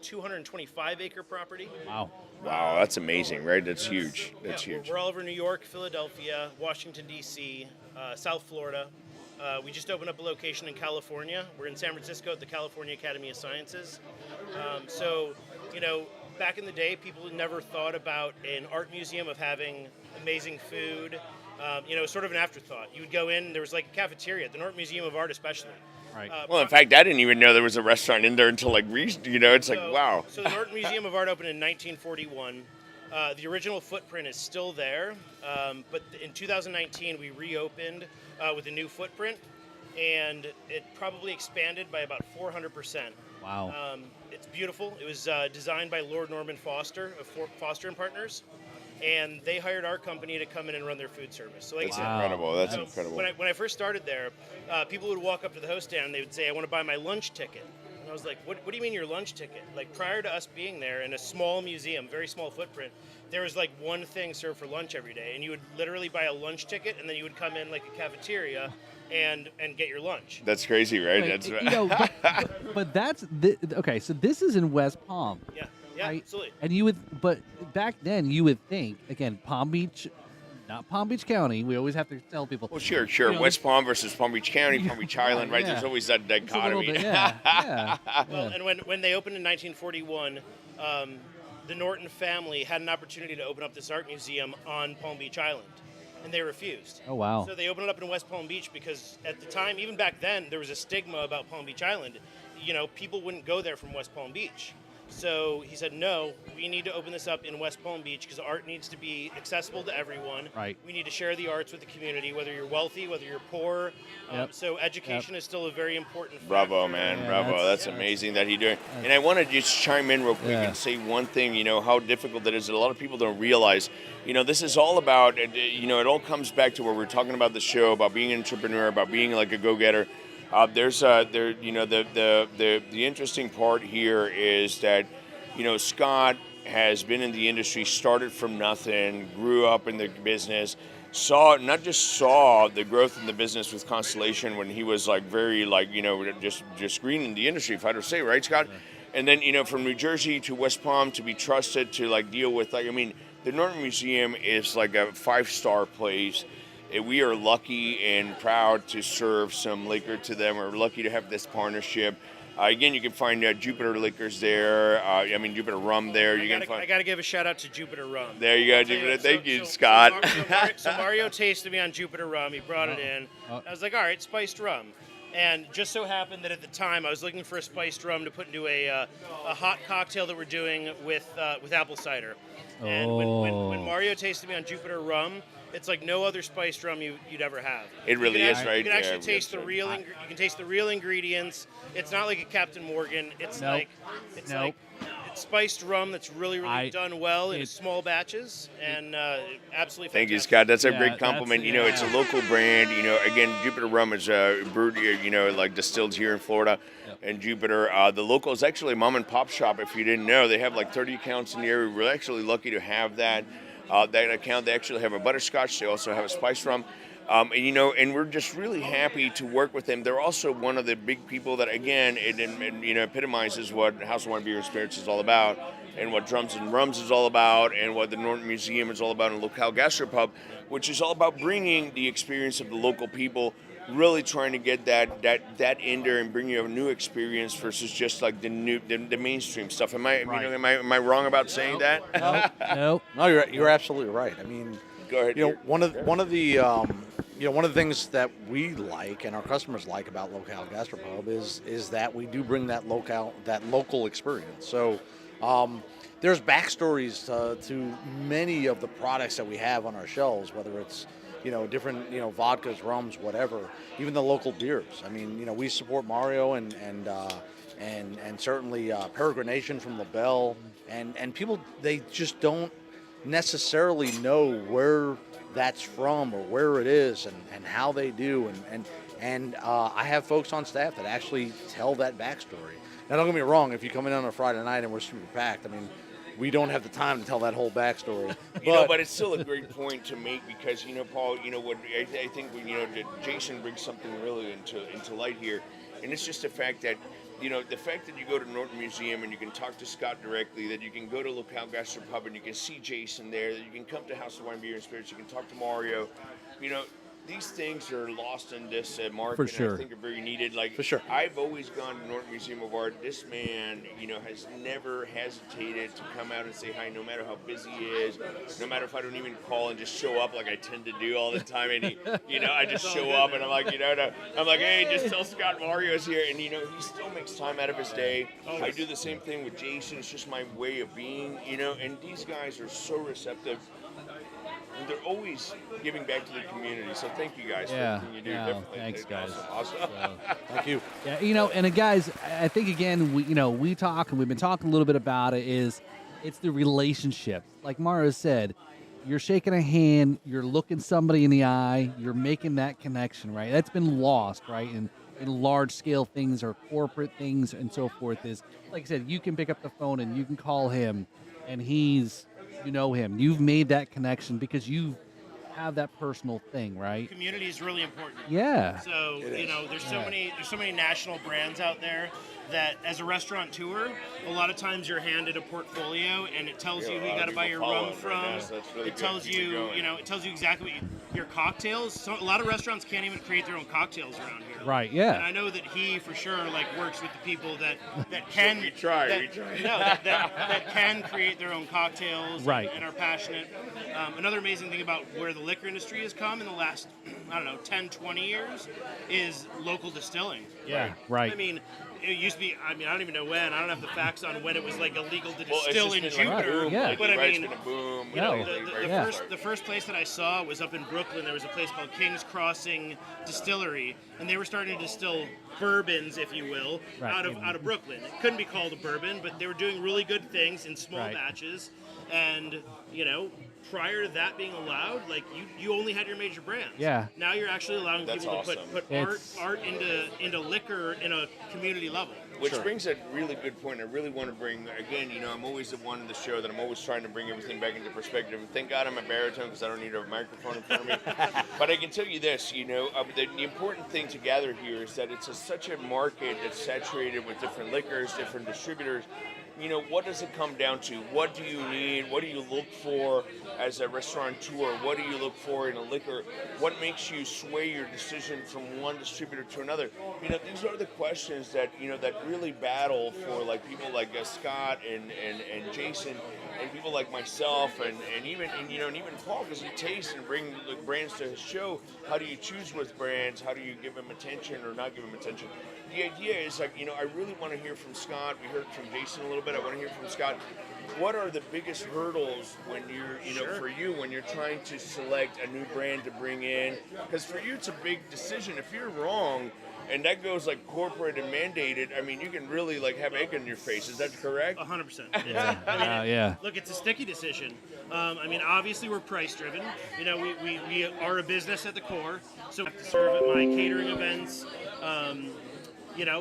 225-acre property. Wow. Wow, that's amazing, right? That's huge. That's huge. We're all over New York, Philadelphia, Washington, D.C., South Florida. We just opened up a location in California. We're in San Francisco at the California Academy of Sciences. Back in the day, people never thought about an art museum of having amazing food. Sort of an afterthought. You would go in, there was like a cafeteria at the Norton Museum of Art especially. Right. Well, in fact, I didn't even know there was a restaurant in there until it's like, wow. So the Norton Museum of Art opened in 1941. The original footprint is still there, but in 2019 we reopened with a new footprint, and it probably expanded by about 400%. Wow. It's beautiful. It was designed by Lord Norman Foster of Foster & Partners, and they hired our company to come in and run their food service. So that's incredible. That's so incredible. When I first started there, people would walk up to the host stand and they would say, I want to buy my lunch ticket. And I was like, what do you mean your lunch ticket? Like prior to us being there in a small museum, very small footprint, there was like one thing served for lunch every day. And you would literally buy a lunch ticket and then you would come in like a cafeteria and get your lunch. That's crazy, right? Wait, That's right. but that's okay. So this is in West Palm. Yeah, right? absolutely. And but back then you would think, again, Palm Beach, not Palm Beach County. We always have to tell people. Well, sure. You know, West Palm versus Palm Beach County, Palm Beach Island, right? yeah. There's always that It's a little dichotomy. bit, yeah. Well, and when they opened in 1941, the Norton family had an opportunity to open up this art museum on Palm Beach Island, and they refused. Oh, wow. So they opened it up in West Palm Beach because at the time, even back then, there was a stigma about Palm Beach Island. You know, people wouldn't go there from West Palm Beach. So he said, no, we need to open this up in West Palm Beach because art needs to be accessible to everyone. Right. We need to share the arts with the community, whether you're wealthy, whether you're poor. Yep. So education is still a very important factor. Bravo, man. Yeah, Bravo. That's amazing that he's doing. And I want to just chime in real quick and say one thing, you know, how difficult it is that a lot of people don't realize. You know, this is all about, you know, it all comes back to where we're talking about the show, about being an entrepreneur, about being like a go-getter. You know, the interesting part here is that, you know, Scott has been in the industry, started from nothing, grew up in the business, not just saw the growth in the business with Constellation when he was like very like, you know, just green in the industry, if I had to say, right, Scott? And then, you know, from New Jersey to West Palm to be trusted to like deal with, like, I mean, the Norton Museum is like a 5-star place. We are lucky and proud to serve some liquor to them. We're lucky to have this partnership. Again, you can find Jupiter Liquors there. Jupiter Rum there. I got to give a shout out to Jupiter Rum. There you go, Jupiter. Thank you, Scott. So Mario tasted me on Jupiter Rum. He brought it in. I was like, all right, spiced rum. And just so happened that at the time I was looking for a spiced rum to put into a hot cocktail that we're doing with apple cider. And when Mario tasted me on Jupiter Rum, it's like no other spiced rum you'd ever have. It really is, right? You can actually taste the real. You can taste the real ingredients. It's not like a Captain Morgan. It's like it's spiced rum that's really done well in small batches, and absolutely fantastic. Thank you, Scott. That's a great compliment. You know, it's a local brand. You know, again, Jupiter Rum is brewed, you know, like distilled here in Florida. And Jupiter, the local is actually a mom and pop shop. If you didn't know, they have like 30 accounts in the area. We're actually lucky to have that account. They actually have a butterscotch. They also have a spice rum. And, you know, and we're just really happy to work with them. They're also one of the big people that, again, it you know, epitomizes what House of Wine, Beer, and Spirits is all about, and what Drums and Rums is all about, and what the Norton Museum is all about, and Locale Gastropub, which is all about bringing the experience of the local people, really trying to get that in there and bring you a new experience versus just like the mainstream stuff. Am I am I wrong about saying that? No. No, you're absolutely right. I mean, go ahead. You know, one of the things that we like and our customers like about Locale Gastropub is that we do bring that local experience. So there's backstories to many of the products that we have on our shelves, whether it's, you know, different, you know, vodkas, rums, whatever, even the local beers. I mean, you know, we support Mario and certainly Peregrination from LaBelle, and people, they just don't necessarily know where that's from or where it is and how they do, and I have folks on staff that actually tell that backstory. Now, don't get me wrong, if you come in on a Friday night and we're super packed, I mean, we don't have the time to tell that whole backstory. But it's still a great point to make because, you know, Paul, you know, what I think, you know, Jason brings something really into light here, and it's just the fact that, you know, the fact that you go to Norton Museum and you can talk to Scott directly, that you can go to Locale Gastropub and you can see Jason there, that you can come to House of Wine, Beer, and Spirits, you can talk to Mario, you know, these things are lost in this market. For sure. And I think are very needed. Like, for sure. I've always gone to Norton Museum of Art. This man, you know, has never hesitated to come out and say hi, no matter how busy he is, no matter if I don't even call and just show up like I tend to do all the time. And he, you know, I just show up and I'm like, you know, I'm like, hey, just tell Scott Mario's here. And, you know, he still makes time out of his day. I do the same thing with Jason. It's just my way of being, you know, and these guys are so receptive. And they're always giving back to the community. So thank you guys for everything you do. Definitely. Thanks, guys. Awesome. Thank you. Yeah, you know, and guys, I think again, we talk, and we've been talking a little bit about it. It's the relationship. Like Mara said, you're shaking a hand, you're looking somebody in the eye, you're making that connection, right? That's been lost, right? And in large scale things or corporate things and so forth is, like I said, you can pick up the phone and you can call him, and you know him. You've made that connection because you have that personal thing, right? Community is really important. Yeah. So, you know, there's so many national brands out there that as a restaurateur, a lot of times you're handed a portfolio and it tells you who you got to buy your rum from. It tells you, it tells you exactly what your cocktails. So a lot of restaurants can't even create their own cocktails around here. Right. Yeah. And I know that he for sure works with the people that can We try. No, that can create their own cocktails. Right. And are passionate. Another amazing thing about where the liquor industry has come in the last, 10, 20 years is local distilling. Yeah. Right. I mean, it used to be, I don't even know when. I don't have the facts on when it was like illegal to Well, it's distill just in been Jupiter. boom, Yeah. But I right, mean, it's been a boom. No. the first place that I saw was up in Brooklyn. There was a place called King's Crossing Distillery, and they were starting to distill bourbons, if you will, Right. out of Brooklyn. It couldn't be called a bourbon, but they were doing really good things in small Right. batches. And prior to that being allowed, like you only had your major brands. Yeah. Now you're actually allowing That's people awesome. to put It's- art into liquor in a community level. Which brings a really good point. I really want to bring, again, I'm always the one in the show that I'm always trying to bring everything back into perspective. And thank God I'm a baritone because I don't need a microphone in front of me. But I can tell you this, the important thing to gather here is that it's such a market that's saturated with different liquors, different distributors. What does it come down to? What do you need? What do you look for as a restaurateur? What do you look for in a liquor? What makes you sway your decision from one distributor to another? These are the questions that, that really battle for like people like Scott and Jason and people like myself and even Paul, because he tastes and bring the brands to his show. How do you choose with brands? How do you give them attention or not give them attention? The idea is like, I really want to hear from Scott. We heard from Jason a little bit. I want to hear from Scott. What are the biggest hurdles when you're, for you, when you're trying to select a new brand to bring in? Because for you, it's a big decision. If you're wrong, and that goes like corporate and mandated, you can really like have egg in your face. Is that correct? 100%. Yeah. Yeah. Look, it's a sticky decision. Obviously we're price driven. We are a business at the core, so I have to serve at my catering events.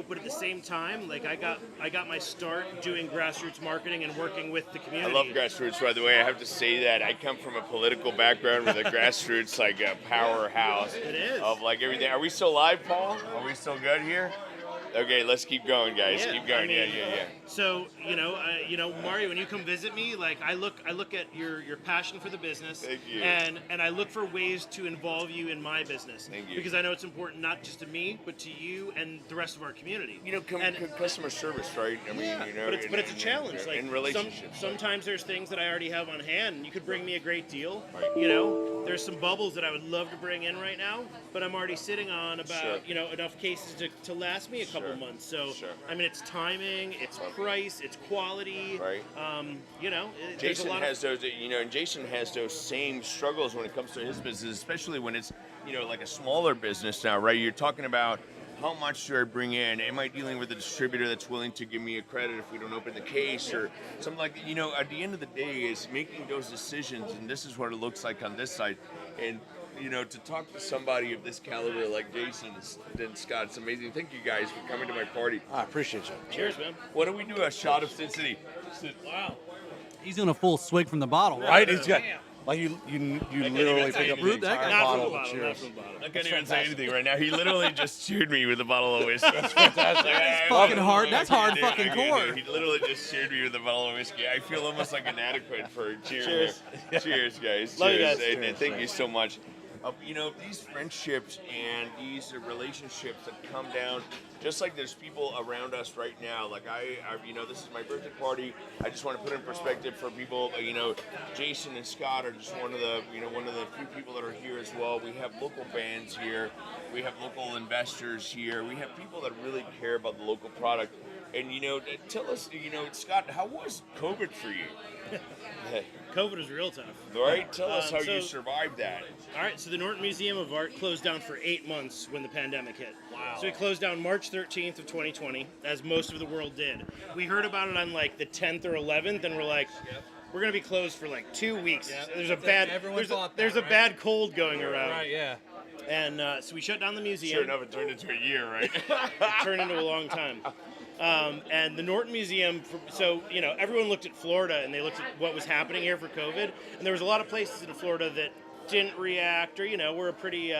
But at the same time, like I got my start doing grassroots marketing and working with the community. I love grassroots, by the way. I have to say that I come from a political background with a grassroots like a powerhouse. It is. Of like everything. Are we still live, Paul? Are we still good here? Okay, let's keep going, guys. Yeah, Keep going. Yeah. So Mario, when you come visit me, like I look at your passion for the business, Thank you. and I look for ways to involve you in my business. Thank you. Because I know it's important not just to me, but to you and the rest of our community. Customer service, right? But it's a challenge. Like in relationships. sometimes there's things that I already have on hand, and you could bring me a great deal. Right. There's some bubbles that I would love to bring in right now, but I'm already sitting on about enough cases to last me a couple months. So it's timing, it's price, it's quality. Right. Jason has those, and Jason has those same struggles when it comes to his business, especially when it's, like a smaller business now, right? You're talking about how much do I bring in? Am I dealing with a distributor that's willing to give me a credit if we don't open the case or something like that? At the end of the day is making those decisions, and this is what it looks like on this side. And to talk to somebody of this caliber like Jason and Scott, it's amazing. Thank you guys for coming to my party. I appreciate you. Cheers, man. Why don't we do a shot of Sin City? Wow. He's doing a full swig from the bottle, right? Right? He's got like you literally pick up the Fruit, that entire guy. bottle. Not of from the cheers. bottle. I can't even say anything right now. He literally just cheered me with a bottle of whiskey. That's fantastic. fucking hard. That's hard fucking core. He literally just cheered me with a bottle of whiskey. I feel almost like inadequate for cheering. Cheers, guys. Love you Cheers. guys. And thank you so much. These friendships and these relationships that come down, just like there's people around us right now. Like this is my birthday party. I just want to put in perspective for people. Jason and Scott are just one of the few people that are here as well. We have local bands here. We have local investors here. We have people that really care about the local product. And tell us, Scott, how was COVID for you? COVID was real tough. Right? Tell us how So- you survived that. All right, so the Norton Museum of Art closed down for 8 months when the pandemic hit. Wow. So it closed down March 13th of 2020, as most of the world did. We heard about it on like the 10th or 11th, and we're like, we're gonna be closed for like 2 weeks. There's a bad cold going around. Right, yeah. And so we shut down the museum. Sure enough, it turned into a year, right? Turned into a long time. And the Norton Museum, everyone looked at Florida and they looked at what was happening here for COVID. And there was a lot of places in Florida that didn't react, or we're a pretty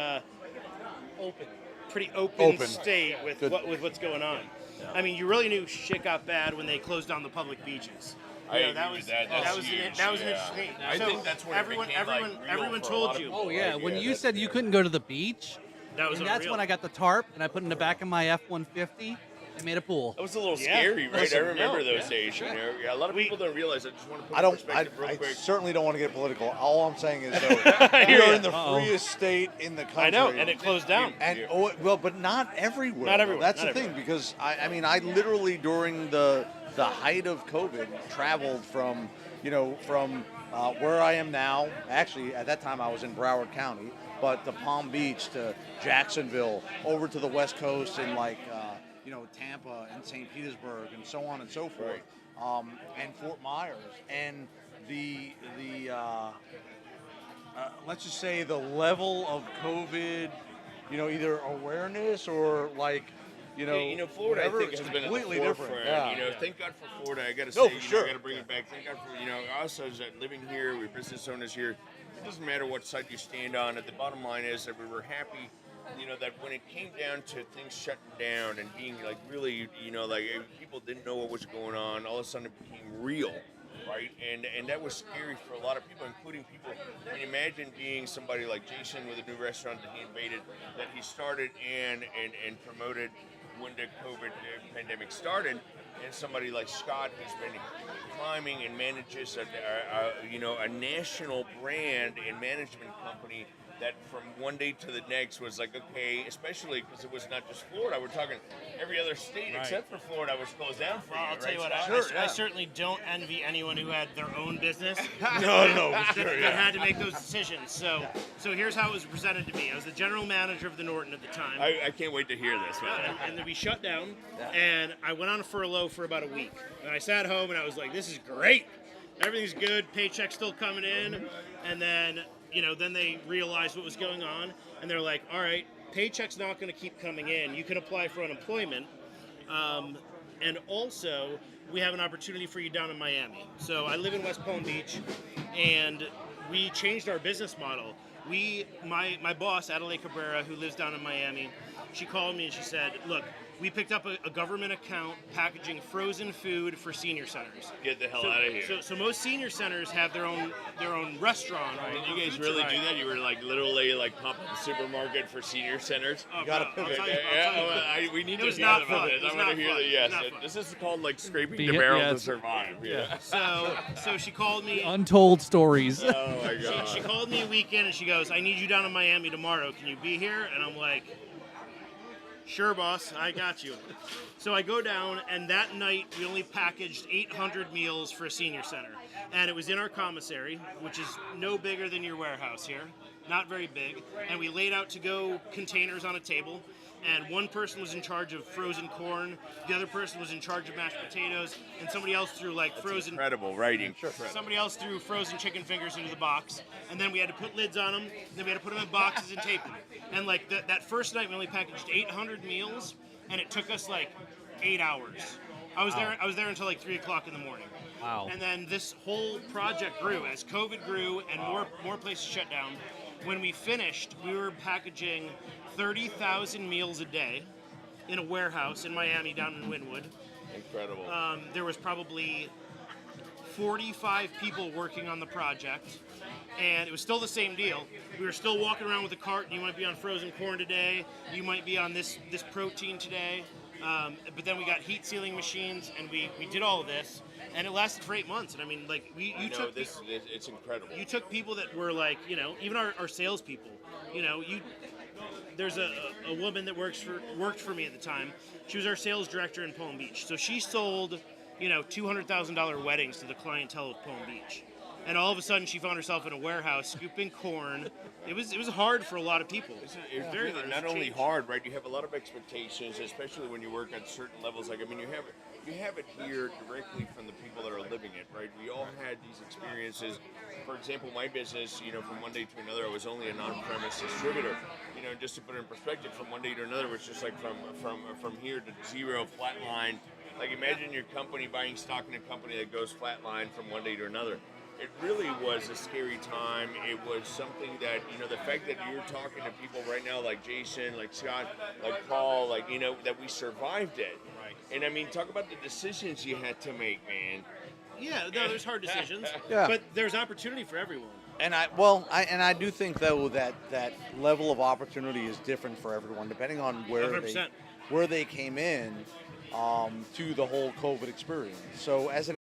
open state with what's going on. I mean, you really knew shit got bad when they closed down the public beaches. I You know, agree with that. That's huge. That was an Yeah. interesting. I So think that's when everyone, it became, like, everyone, real everyone for a lot told of you. people. Oh yeah, Like, when yeah, you that's said you fair. couldn't go to the beach, That was and that's unreal. when I got the tarp and I put it in the back of my F-150 and made a pool. That was a little Yeah. scary, right? Listen, I remember no, those yeah, days. You know, yeah, a lot of people don't realize. I just want to put I in don't. perspective real I quick. certainly don't want to get political. All I'm saying is, though, I we hear are ya. in the Uh-oh. freest state in the country. I know, and it closed down. And well, but not everywhere. Not though. everywhere, That's not the thing, everywhere. because I mean, I literally during the height of COVID traveled from where I am now. Actually, at that time I was in Broward County, but to Palm Beach, to Jacksonville, over to the West Coast, and Tampa and St. Petersburg, and so on and so forth, and Fort Myers, and the let's just say the level of COVID, either awareness or Florida, whatever, I think, is has been at the completely forefront. different. Yeah. Thank God for Florida. I got to say, No, for sure. I got to bring it back. Thank God for, us as living here, we're business owners here. It doesn't matter what side you stand on. The bottom line is that we were happy, that when it came down to things shutting down and being like really, people didn't know what was going on. All of a sudden it became real. Right, and that was scary for a lot of people, including people. I mean, imagine being somebody like Jason with a new restaurant that he invaded, that he started and promoted when the COVID pandemic started, and somebody like Scott who's been climbing and manages a national brand and management company that from one day to the next was like, okay, especially because it was not just Florida. We're talking every other state except for Florida was closed down for you. I'll tell you what, Scott? I certainly don't envy anyone who had their own business. No, for sure, that had to make those decisions. So here's how it was presented to me. I was the general manager of the Norton at the time. I can't wait to hear this, man. And then we shut down, and I went on a furlough for about a week. And I sat home, and I was like, this is great. Everything's good. Paycheck's still coming in. And then, then they realized what was going on, and they're like, all right, paycheck's not going to keep coming in. You can apply for unemployment. And also, we have an opportunity for you down in Miami. So I live in West Palm Beach, and we changed our business model. My boss, Adelaide Cabrera, who lives down in Miami, she called me and she said, look, we picked up a government account packaging frozen food for senior centers. Get the hell out of here. So most senior centers have their own restaurant. Did you guys really do that? You were like literally like popping the supermarket for senior centers? Oh, gotta bro, pivot. I'll tell you. We need It to was hear not about fun. this. It was I want not to hear fun. that. It Yes, was not fun. this is called like scraping Be- the barrel yeah, to it's- survive. Yeah. So she called me. Untold stories. Oh my god. She called me a weekend and she goes, I need you down in Miami tomorrow. Can you be here? And I'm like, sure, boss, I got you. So I go down, and that night we only packaged 800 meals for a senior center. And it was in our commissary, which is no bigger than your warehouse here, not very big. And we laid out to-go containers on a table. And one person was in charge of frozen corn, the other person was in charge of mashed potatoes, and somebody else threw frozen. Incredible writing. Somebody else threw frozen chicken fingers into the box, and then we had to put lids on them. Then we had to put them in boxes and tape them. And that first night, we only packaged 800 meals, and it took us 8 hours. I was there until 3 o'clock in the morning. Wow. And then this whole project grew as COVID grew and more places shut down. When we finished, we were packaging 30,000 meals a day in a warehouse in Miami down in Wynwood. Incredible. There was probably 45 people working on the project, and it was still the same deal. We were still walking around with a cart, and you might be on frozen corn today, you might be on this protein today, but then we got heat sealing machines, and we did all of this, and it lasted for 8 months. And I mean, It's incredible. you took people that were even our salespeople. There's a woman that worked for me at the time. She was our sales director in Palm Beach. So she sold, $200,000 weddings to the clientele of Palm Beach. And all of a sudden, she found herself in a warehouse scooping corn. It was hard for a lot of people. It's Very really hard. not It's only changed. hard, right? You have a lot of expectations, especially when you work at certain levels. You have it here directly from the people that are living it, right? We all had these experiences. For example, my business, from one day to another, I was only an on-premise distributor. Just to put it in perspective, from one day to another, it was just from here to zero, flatline. Imagine your company buying stock in a company that goes flatline from one day to another. It really was a scary time. It was something that, the fact that you're talking to people right now like Jason, like Scott, like Paul, that we survived it. And I mean, talk about the decisions you had to make, man. Yeah, no, there's hard decisions, Yeah. but there's opportunity for everyone. And I do think though that level of opportunity is different for everyone depending on where 100%. they came in to the whole COVID experience. So as an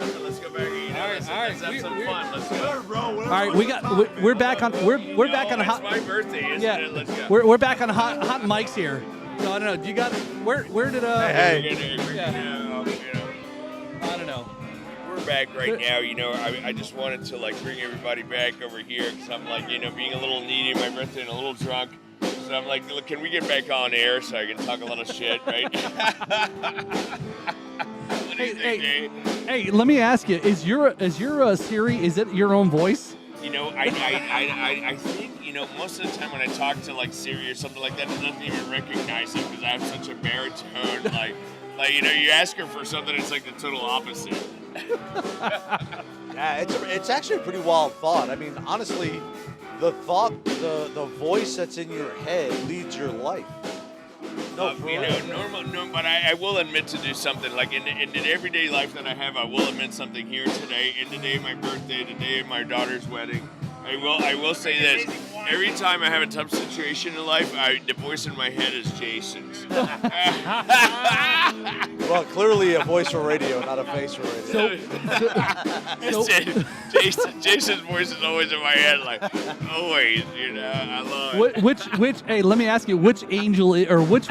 something. Let's go back. You know, All right, let's all right. have some fun. Let's go. All right, we're back on we're back on it's hot. my birthday, isn't Yeah, it? Let's go. we're back on hot mics here. So I don't know. Do you got where did Hey. I don't know. We're back right now. You know, I just wanted to like bring everybody back over here because I'm like, you know, being a little needy, my birthday, and a little drunk. So I'm like, look, can we get back on air so I can talk a lot of shit, right? What do you think, Dave? Hey, let me ask you: Is your Siri? Is it your own voice? You know, I think, you know, most of the time when I talk to like Siri or something like that, it doesn't even recognize it because I have such a baritone. Like you know, you ask her for something, it's like the total opposite. Yeah, it's actually a pretty wild thought. I mean, honestly, the voice that's in your head leads your life. No, for you real. know, no, but I will admit to do something like in everyday life that I have. I will admit something here today, in the day of my birthday, the day of my daughter's wedding. I will say this: every time I have a tough situation in life, the voice in my head is Jason's. Well, clearly a voice for radio, not a face for radio. Jason's voice is always in my head, like always. You know, I love it. Which? Hey, let me ask you: Which angel or which